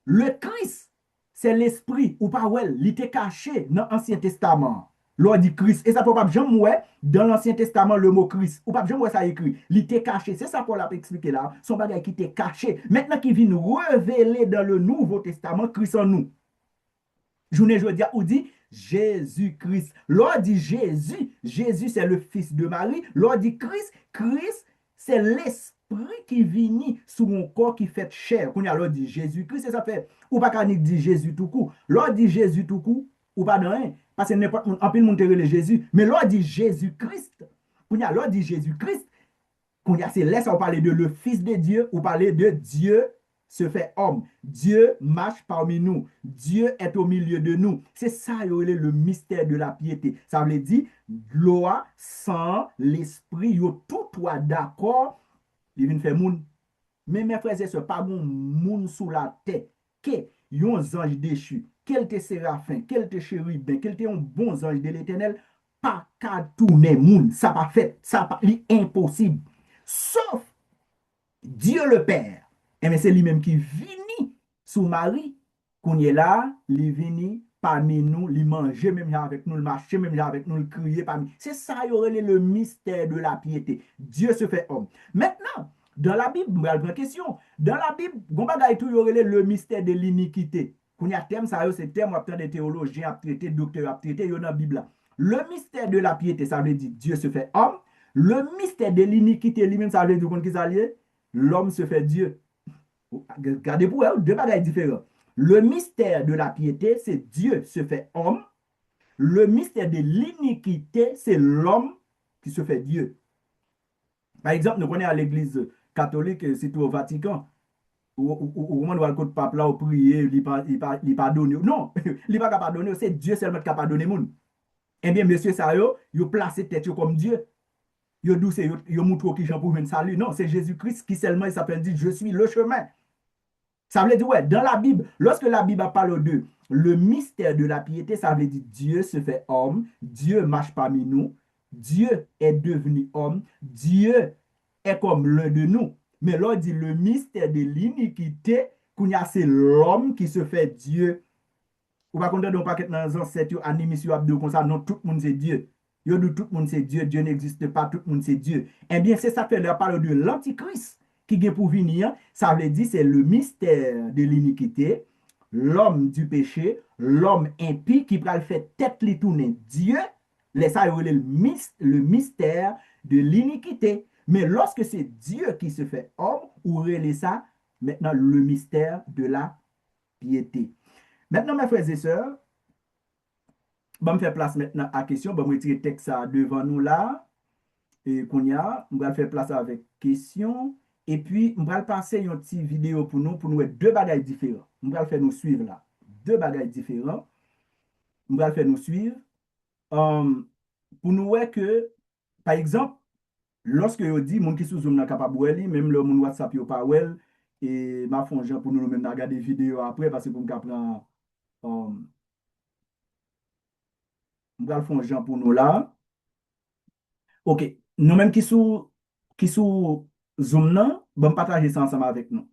S1: Le Christ, c'est l'Esprit, ou pas ouais, il était caché dans l'Ancien Testament. L'on dit Christ, et ça peut pas jamais dans l'Ancien Testament le mot Christ, ou pas jamais ça écrit, il était caché. C'est ça qu'on l'a expliqué là, son bagage qui était caché. Maintenant qui vient révéler dans le Nouveau Testament Christ en nous. Journée, je dis, ou dit Jésus-Christ. L'on dit Jésus, Jésus c'est le fils de Marie. L'on dit Christ, Christ c'est l'esprit qui vient sous mon corps qui fait chair. Quand l'on dit Jésus-Christ, ça fait, ou pas qu'on dit Jésus tout coup. L'on dit Jésus tout coup, ou pas de rien. Parce que n'importe où, en plus, on le Jésus. Mais l'on dit Jésus-Christ. Quand l'on dit Jésus-Christ, c'est là, on parle de le fils de Dieu, ou parler de Dieu se fait homme. Dieu marche parmi nous. Dieu est au milieu de nous. C'est ça, le mystère de la piété. Ça veut dire, loi, sang, l'esprit, yo tout soit d'accord, il vient faire moun. Mais mes frères et sœurs, pas mon moun sous la terre, que yon ange déchu, quel te séraphin, quel te chérubin, quel te un bon ange de l'éternel, pas qu'à tourner moun. Ça pas fait, ça pas, impossible. Sauf Dieu le Père. Et bien c'est lui-même qui vini sous Marie, qu'on est là, il vini parmi nous, il mangeait même avec nous, il marchait même avec nous, il criait parmi nous. C'est ça, il y aurait le mystère de la piété. Dieu se fait homme. Maintenant, dans la Bible, je vais question. Dans la Bible, il y aurait le mystère de l'iniquité. Qu'on y a thème, ça, c'est thème, on des théologiens, on traité, docteurs, on traité, il y a dans la Bible. Le mystère de la piété, ça veut dire Dieu se fait homme. Le mystère de l'iniquité, lui-même, ça veut dire qu'on est l'homme se fait Dieu. Regardez pour vous, deux bagages différents. Le mystère de la piété, c'est Dieu se fait homme. Le mystère de l'iniquité, c'est l'homme qui se fait Dieu. Par exemple, nous connaissons à l'église catholique, c'est au Vatican. Au moment où le pape là, au prier, il pardonne. Non, il n'est pas pardonner, c'est Dieu seulement qui a pardonné le monde. Eh bien, monsieur Sayo, il a placé tête comme Dieu. Il a montré qui j'en pour un salut. Non, c'est Jésus-Christ qui seulement il s'appelle dit je suis le chemin. Ça veut dire, ouais, dans la Bible, lorsque la Bible parle de le mystère de la piété, ça veut dire Dieu se fait homme, Dieu marche parmi nous, Dieu est devenu homme, Dieu est comme l'un de nous. Mais là, il dit le mystère de l'iniquité, c'est l'homme qui se fait Dieu. Ou pas qu'on ne pas que dans les ancêtres, animisio abdo comme ça, non, tout le monde c'est Dieu. Yo dit tout le monde c'est Dieu, Dieu n'existe pas, tout le monde c'est Dieu. Eh bien, c'est ça que leur parle de l'antichrist qui vient pour venir. Ça veut dire c'est le mystère de l'iniquité, l'homme du péché, l'homme impie qui va le faire tête li tourner Dieu. Laisse ça le mystère de l'iniquité. Mais lorsque c'est Dieu qui se fait homme, ou relève ça maintenant le mystère de la piété. Maintenant, mes frères et sœurs, je vais faire place maintenant à la question. Je vais retirer le texte devant nous là. Et qu'on y a, je vais faire place avec question. Et puis, je vais passer une petite vidéo pour nous voir deux bagages différents. Je vais faire nous suivre là. Deux bagages différents. Je vais faire nous suivre. Pour nous voir que, par exemple, lorsque je dis, mon qui sous Zoom n'est capable de même le mon WhatsApp n'est pas well, et ma fonction pour nous même regarder des vidéos après, parce que pour me prendre je vais faire un genre pour nous là. OK. Nous-mêmes qui sous Zoom, là, bon partager ça ensemble avec nous.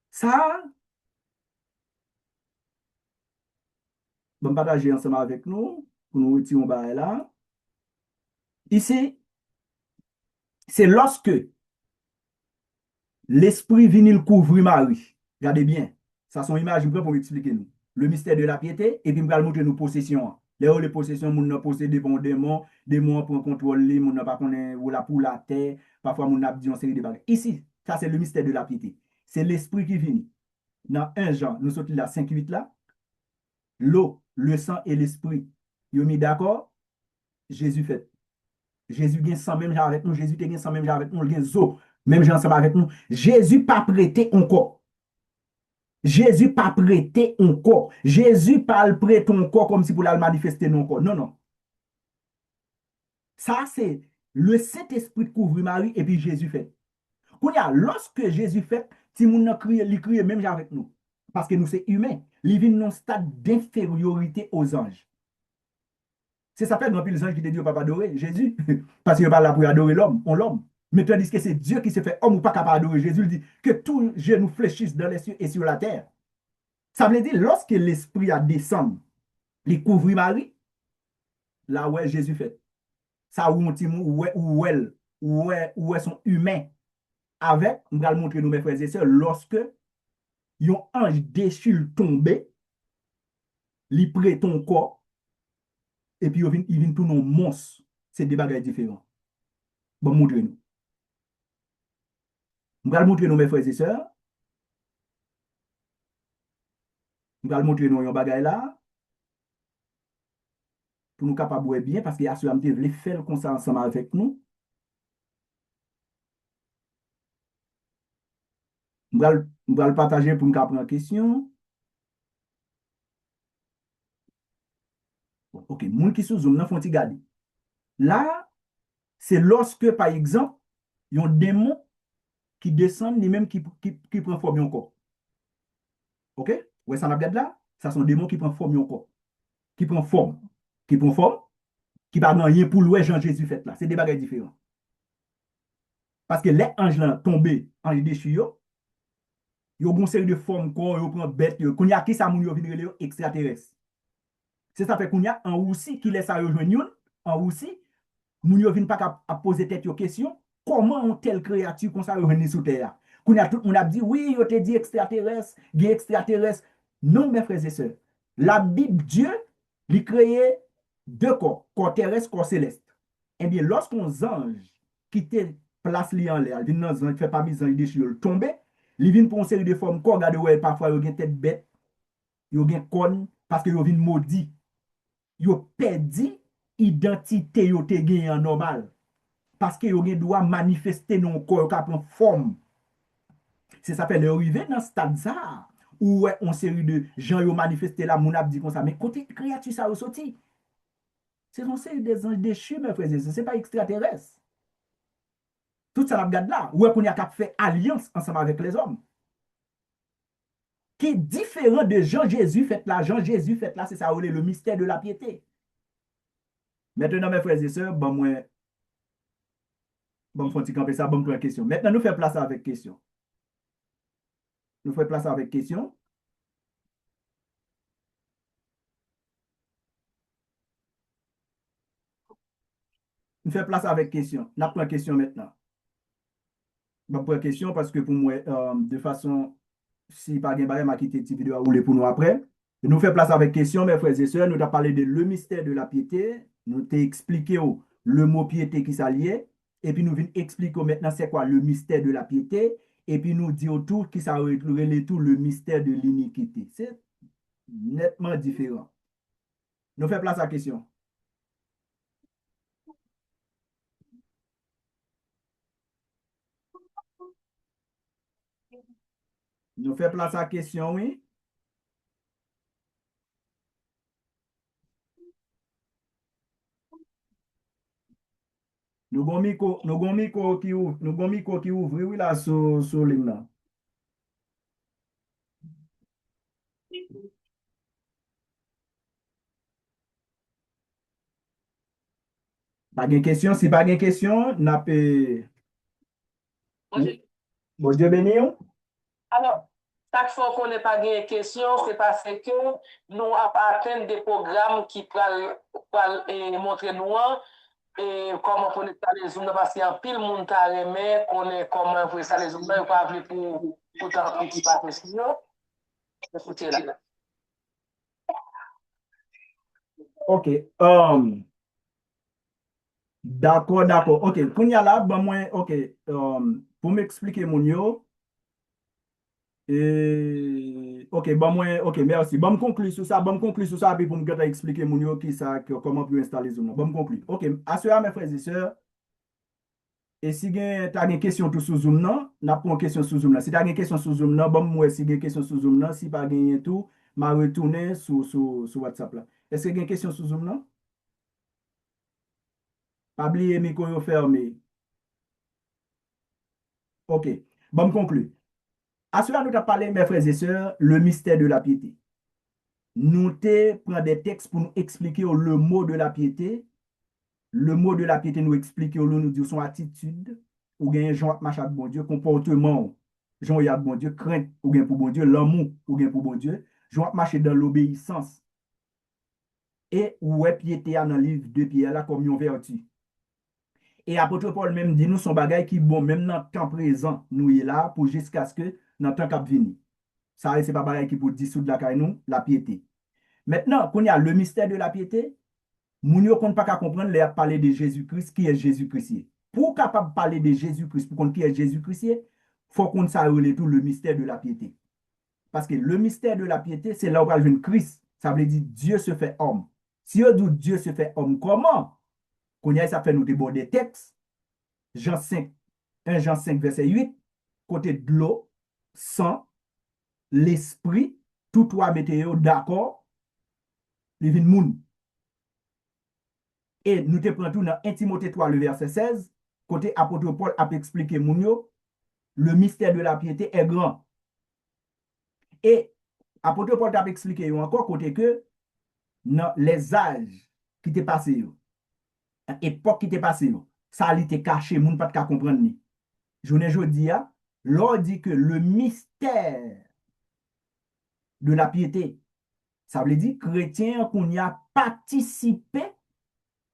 S1: Ça, bon partager ensemble avec nous pour nous retirer là. Ici, c'est lorsque l'esprit vinyle couvre Marie. Regardez bien. Ça, son image pour expliquer nous. Le mystère de la piété, et puis, je vais montrer nos possessions. Les possessions, nous avons possédé des démons pour contrôler, nous n'avons pas ou la pour la terre, parfois, nous avons dit une série de bagages. Ici, ça, c'est le mystère de la piété. C'est l'esprit qui vient. Dans 1 Jean, nous sommes là, 5-8 là, l'eau, le sang et l'esprit. Ils ont mis d'accord, Jésus fait. Jésus vient sans même avec nous, Jésus vient sans même avec nous, il vient zo, même gens ensemble avec nous. Jésus pas prêté encore. Jésus pas prêté encore. Jésus pas prêté encore comme si pour la manifester non encore. Non, non. Ça, c'est le Saint-Esprit qui couvre Marie et puis Jésus fait. Lorsque Jésus fait, si nous il crie même avec nous. Parce que nous sommes humains. Il vit dans un stade d'infériorité aux anges. C'est ça fait grand pile les anges qui te disent pas adorer Jésus. Parce qu'il n'est pas là pour adorer l'homme, on l'homme. Mais tandis que c'est Dieu qui se fait homme ou pas capable d'adorer Jésus, il dit que tout genou fléchisse dans les cieux et sur la terre. Ça veut dire, lorsque l'esprit a descendu, il couvre Marie, là où Jésus fait. Ça où est son humain. Avec, on va le montrer nous, mes frères et sœurs, lorsque un ange déchu tombé, il prend ton corps, et puis il vient tout nos monstres. C'est des bagages différents. Bon, montrez-nous. On va le montrer nous, mes frères et sœurs. On va le montrer nous, un bagage là. Pour nous capables de bien, parce qu'il y a ceux qui veulent faire comme ça ensemble avec nous. Je vais le partager pour me prendre en question. Ok, moun qui sous Zoom, nan font garder. Là, c'est lorsque, par exemple, il y a un démon qui descend, lui-même qui prend forme encore. Ok? Ouais, ça n'a pas là? Ça, sont des démons qui prend forme encore. Qui prend forme. Qui prend forme. Qui parle rien pour louer Jean-Jésus fait là. C'est des bagages différents. Parce que les anges là tombés, anges déchus, ils ont une série de formes, ils ont bête, qu'on y a qui ça moun yo vin relé extraterrestre. C'est ça fait qu'on y a en aussi qui laisse ça rejoindre en aussi, moun yo vin pas à poser tête aux questions, comment une telle créature comme ça rejoindre sur terre. Qu'on y a tout le monde a dit oui, yo te dit extraterrestre, gay extraterrestre. Non mes frères et sœurs. La Bible Dieu lui créé deux corps terrestre, corps céleste. Eh bien lorsqu'on ange quitte place li en l'air, vin dans fait parmi les anges déchirés tomber, li vin pour une série de formes corps regardez ouais parfois yo gen tête bête, yo gen conne parce que yo vin maudit. Yo perdu identité yo te gen en normal parce que yo gen doit manifester non corps qui prend forme. C'est ça fait le arrivé dans stade ça où ouais on série de gens yo manifesté là mon a dit comme ça mais côté créature ça ressorti. C'est une série des anges déchus mes frères et sœurs, c'est pas extraterrestre. Tout ça la regarde là où qu'on y a qu'à faire alliance ensemble avec les hommes. Qui est différent de Jean-Jésus fait là, Jean-Jésus fait là, c'est ça le mystère de la piété. Maintenant mes frères et sœurs, bon moi bon, faut camper ça, bon, pour question. Maintenant, nous faisons place avec question. Nous faisons place avec question. Nous faisons place avec question. Nous prenons question maintenant. Bon, pour question parce que pour moi, de façon, si pas de barème m'a quitté cette vidéo à rouler pour nous après. Nous faisons place avec question, mes frères et sœurs. Nous avons parlé de le mystère de la piété. Nous t'ai expliqué le mot piété qui s'alliait. Et puis nous venons expliquer maintenant c'est quoi le mystère de la piété. Et puis nous dit autour qui ça relève tout le mystère de l'iniquité. C'est nettement différent. Nous faisons place à la question. Nous faisons place à la question, oui. Nous avons micro qui ouvre, oui, là, sur ligne là. Pas de question, si pas de question, n'a pas. Bon Dieu béni.
S2: Alors, chaque fois qu'on n'est pas de questions, c'est parce que nous appartenons des programmes qui peuvent montrer nous et comment on est les zooms parce qu'il y a pile de monde qui aimé qu'on est comment on ça les zooms là, pas appeler pour tant qui pas question. Écoutez là.
S1: OK. D'accord. OK. Quand il y a là, ben moi, OK. Pour m'expliquer mon yo. OK, ben moi, OK, merci. Bon, me conclure sur ça, puis pour me expliquer mon yo qui ça, comment pour installer Zoom. Bon, me conclure. OK, assurez mes frères et sœurs. Et si tu as une question tout sur Zoom, non, n'a pas une question sur Zoom. Si tu as une question sur Zoom, non, bon, moi, si tu as une question sur Zoom, non, si pas gagné tout, m'a retourné sur WhatsApp là. Est-ce que tu as une question sur Zoom, non? Pas oublier micro fermé. OK. Bon, me conclure. À cela, nous avons parlé, mes frères et sœurs, le mystère de la piété. Nous prenons des textes pour nous expliquer le mot de la piété. Le mot de la piété nous explique, nous dit son attitude, ou bien Jean marche avec bon Dieu, comportement, Jean y a bon Dieu, crainte, ou bien pour bon Dieu, l'amour, ou bien pour bon Dieu, Jean marche dans l'obéissance. Et où est piété dans le livre de Pierre là comme une vertu. Et apôtre Paul même dit nous son bagage qui bon, même dans le temps présent, nous est là pour jusqu'à ce que dans le temps qui venir. Ça, c'est pas bagage qui pour dissoudre la caille nous, la piété. Maintenant, qu'on y a le mystère de la piété, moun yo kon pas qu'à comprendre les parler de Jésus-Christ, qui est Jésus-Christ. Pour capable parler de Jésus-Christ, pour qu'on qui est Jésus-Christ, faut qu'on sache tout le mystère de la piété. Parce que le mystère de la piété, c'est là où on voit Christ. Ça veut dire Dieu se fait homme. Si on dit Dieu se fait homme, comment? Qu'on y a ça fait nous des textes. Jean 5, 1 Jean 5, verset 8, côté de l'eau, sang, l'esprit, tout trois météo d'accord, les vin moun. Et nous te prenons tout dans 1 Timothée 3, le verset 16, côté apôtre Paul a expliqué moun yo, le mystère de la piété est grand. Et apôtre Paul a expliqué encore côté que dans les âges qui t'est passé, époque qui t'est passé, ça a été caché, moun pas de comprendre ni. Journée jodi a, l'on dit que le mystère de la piété, ça veut dire chrétien qu'on y a participé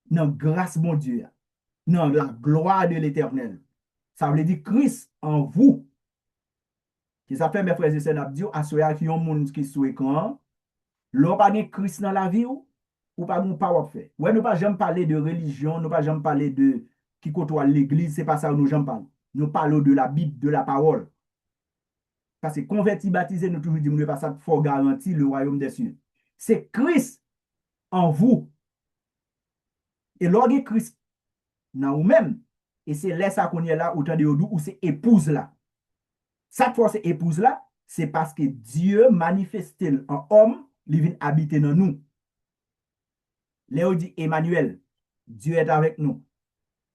S1: dans grâce mon Dieu, dans la gloire de l'Éternel. Ça veut dire Christ en vous. Et ça fait mes frères et sœurs d'abdio, assoya qui ont monde qui sous écran, l'on pas de Christ dans la vie ou pas nous pas faire. Ouais, nous pas jamais parler de religion, nous pas jamais parler de qui côtoie l'église, c'est pas ça où nous jamais parlons. Nous parlons de la Bible, de la parole. Parce que converti, baptisé, nous toujours disons, pas ça faut garantir le royaume des cieux. C'est Christ en vous. Et lorsque Christ dans vous-même, et c'est là ça qu'on est là, autant de ou c'est épouse là. Cette fois, c'est épouse là, c'est parce que Dieu manifesté en homme, il vient habiter dans nous. Léo dit Emmanuel, Dieu est avec nous.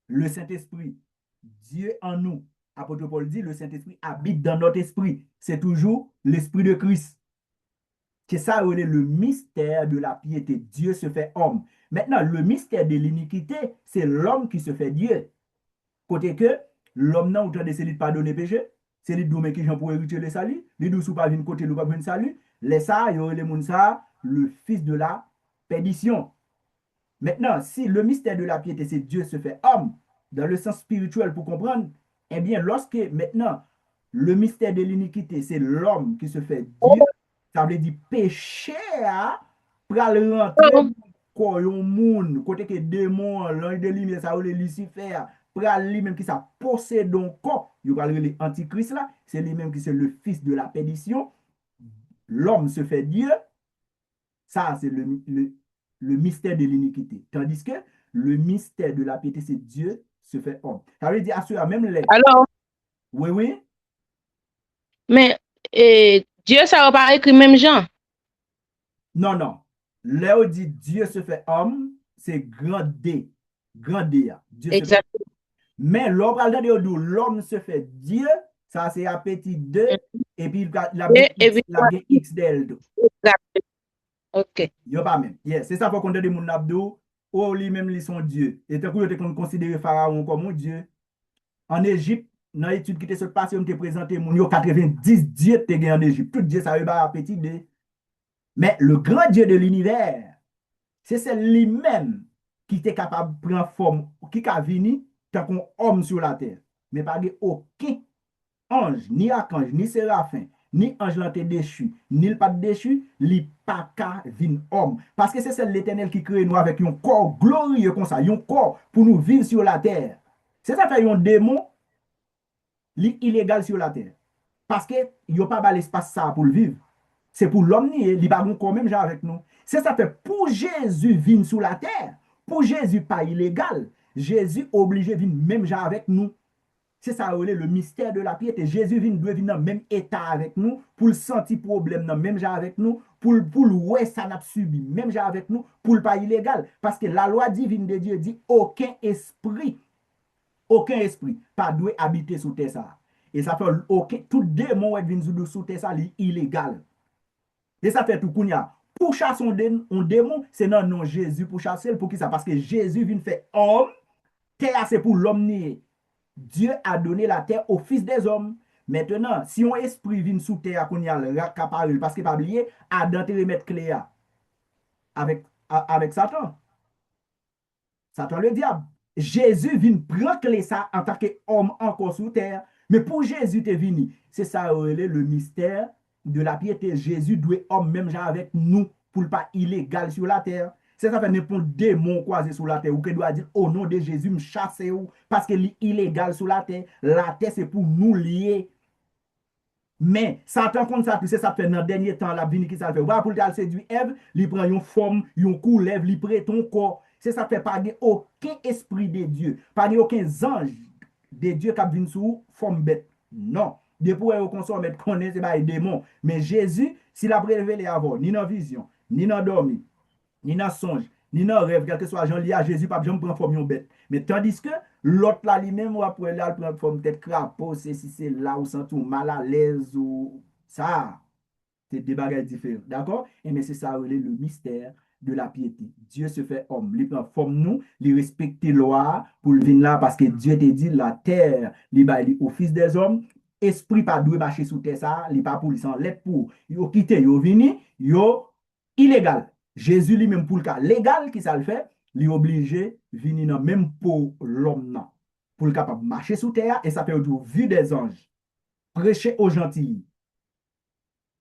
S1: Le Saint-Esprit, Dieu en nous. Apôtre Paul dit, le Saint-Esprit habite dans notre esprit. C'est toujours l'Esprit de Christ. C'est ça, le mystère de la piété. Dieu se fait homme. Maintenant, le mystère de l'iniquité, c'est l'homme qui se fait Dieu. Côté que l'homme n'a autant décidé de pardonner péché, c'est les deux qui pour hériter le salut. Les deux sous pas venir côté, le pas venir salut. Les ça, les moun ça, le fils de la perdition. Maintenant, si le mystère de la piété, c'est Dieu se fait homme, dans le sens spirituel pour comprendre, eh bien, lorsque maintenant, le mystère de l'iniquité, c'est l'homme qui se fait Dieu, ça veut dire péché, pour aller rentrer dans le monde, côté que démon, l'ange de lumière, ça veut dire Lucifer, pour aller lui-même qui ça possède donc corps, il va le antichrist là, c'est lui-même qui c'est le fils de la perdition, l'homme se fait Dieu, ça c'est le mystère de l'iniquité. Tandis que le mystère de la piété, c'est Dieu se fait homme. Ça veut dire à ceux même les.
S3: Alors,
S1: Oui, oui.
S3: mais Dieu, ça va pas écrit même Jean.
S1: Non, non. Là où dit Dieu se fait homme, c'est grand D. Grand D. Dieu
S3: Exactement.
S1: se fait. Mais l'homme se fait Dieu, ça c'est un petit 2, et puis la X d'elle.
S3: Ok.
S1: Yo pas même. Yes, c'est ça pour qu'on ait des moun abdo, ou lui-même ils sont Dieu. Et tant que vous considérez Pharaon comme un Dieu. En Égypte, dans l'étude qui était sur passé, on te présenté moun yo 90 dieux te gen en Égypte. Tout Dieu ça veut pas petit Dieu. Mais le grand Dieu de l'univers, c'est lui-même qui était capable de prendre forme, qui a venu tant qu'on homme sur la terre. Mais pas aucun ange, ni archange, ni séraphin, ni ange l'anté déchu, ni le pas déchu, li pas ka vin homme. Parce que c'est l'Éternel qui crée nous avec un corps glorieux comme ça, un corps pour nous vivre sur la terre. C'est ça fait un démon li illégal sur la terre. Parce que il a pas l'espace ça pour le vivre. C'est pour l'homme ni li pas quand même avec nous. C'est ça fait pour Jésus vin sur la terre. Pour Jésus pas illégal. Jésus obligé vin même avec nous. C'est ça le mystère de la piété. Jésus doit venir dans le même état avec nous pour le sentir problème dans même genre avec nous, pour le ouais ça n'a subi même genre avec nous, pour le pas illégal. Parce que la loi divine de Dieu dit aucun esprit pas doit habiter sous terre ça. Et ça fait aucun tout démon qui vient sous terre ça est illégal. Et ça fait tout kounya. Pour chasser un démon, c'est non non Jésus pour chasser pour qui ça parce que Jésus vient faire homme, terre c'est pour l'homme nié. Dieu a donné la terre au fils des hommes. Maintenant, si un esprit vient sous terre, qu'on y a le capable, parce qu'il n'a pas oublié, Adam te remettre Cléa avec Satan. Satan le diable. Jésus vient prendre clé ça en tant qu'homme encore sous terre. Mais pour Jésus te venu, c'est ça le mystère de la piété. Jésus doit homme même avec nous pour ne pas illégal sur la terre. C'est ça fait n'importe démon croisé sur la terre ou que doit dire au nom de Jésus me chasser ou parce que l'illégal sur la terre c'est pour nous lier. Mais Satan comme ça c'est ça fait dans dernier temps la vini qui ça fait pour le séduire Ève, il prend une forme, une coulève, il prend ton corps. C'est ça fait pas aucun esprit de Dieu, pas aucun ange de Dieu qui vient sous forme bête. Non, De pour vous consommer, connaître, c'est pas les démons. Mais Jésus, s'il a révélé avant, ni dans vision, ni dans dormi, ni dans songe, ni dans rêve, quel que soit Jean lié à Jésus, pas besoin de prendre forme de bête. Mais tandis que l'autre là lui-même, ou après là, prendre forme tête crapaud, c'est si c'est là où sent tout mal à l'aise ou ça. C'est des bagages différents. D'accord? Et mais c'est ça le mystère de la piété. Dieu se fait homme. Il prend forme nous, il respecte les lois pour le venir là parce que Dieu te dit la terre, il va au fils des hommes. Esprit pas doué marcher sous terre ça, il pas pour, il s'en lève pour. Yo quitté, yo vini, yo illégal. Jésus lui-même pour le cas légal qui ça le fait, il est obligé venir même pour l'homme pour le capable marcher sous terre et ça fait autour vu des anges, prêcher aux gentils,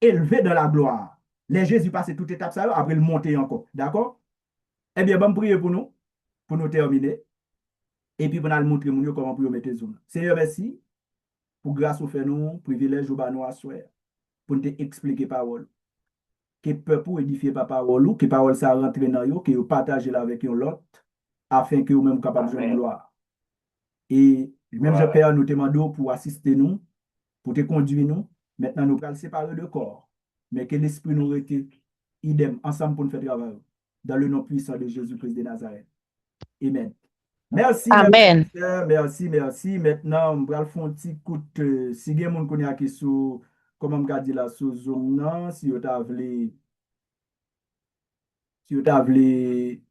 S1: élevé dans la gloire. Les Jésus passent toute étape ça, après le monter encore. D'accord? Eh bien, bon, prier pour nous terminer. Et puis, pour nous montrer comment pour mettre zoom. Seigneur, merci pour grâce au fait nous, privilège au bas nous à pour nous expliquer parole. Que peuple pour édifier par parole, que parole ça rentre dans yo, que vous partagez avec l'autre, afin que vous même capable de jouer gloire. Et même je Père, nous te demandons pour assister nous, pour te conduire nous. Maintenant, nous allons séparer le corps. Mais que l'esprit nous rete idem, ensemble pour nous faire travail. Dans le nom puissant de Jésus-Christ de Nazareth. Amen. Merci, mes frères
S3: Amen.
S1: et sœurs. Merci, merci. Maintenant, on va faire un petit coup de... Si vous avez connaît qui sur, comment je dis là, sur Zoom, non, si vous avez, si vous avez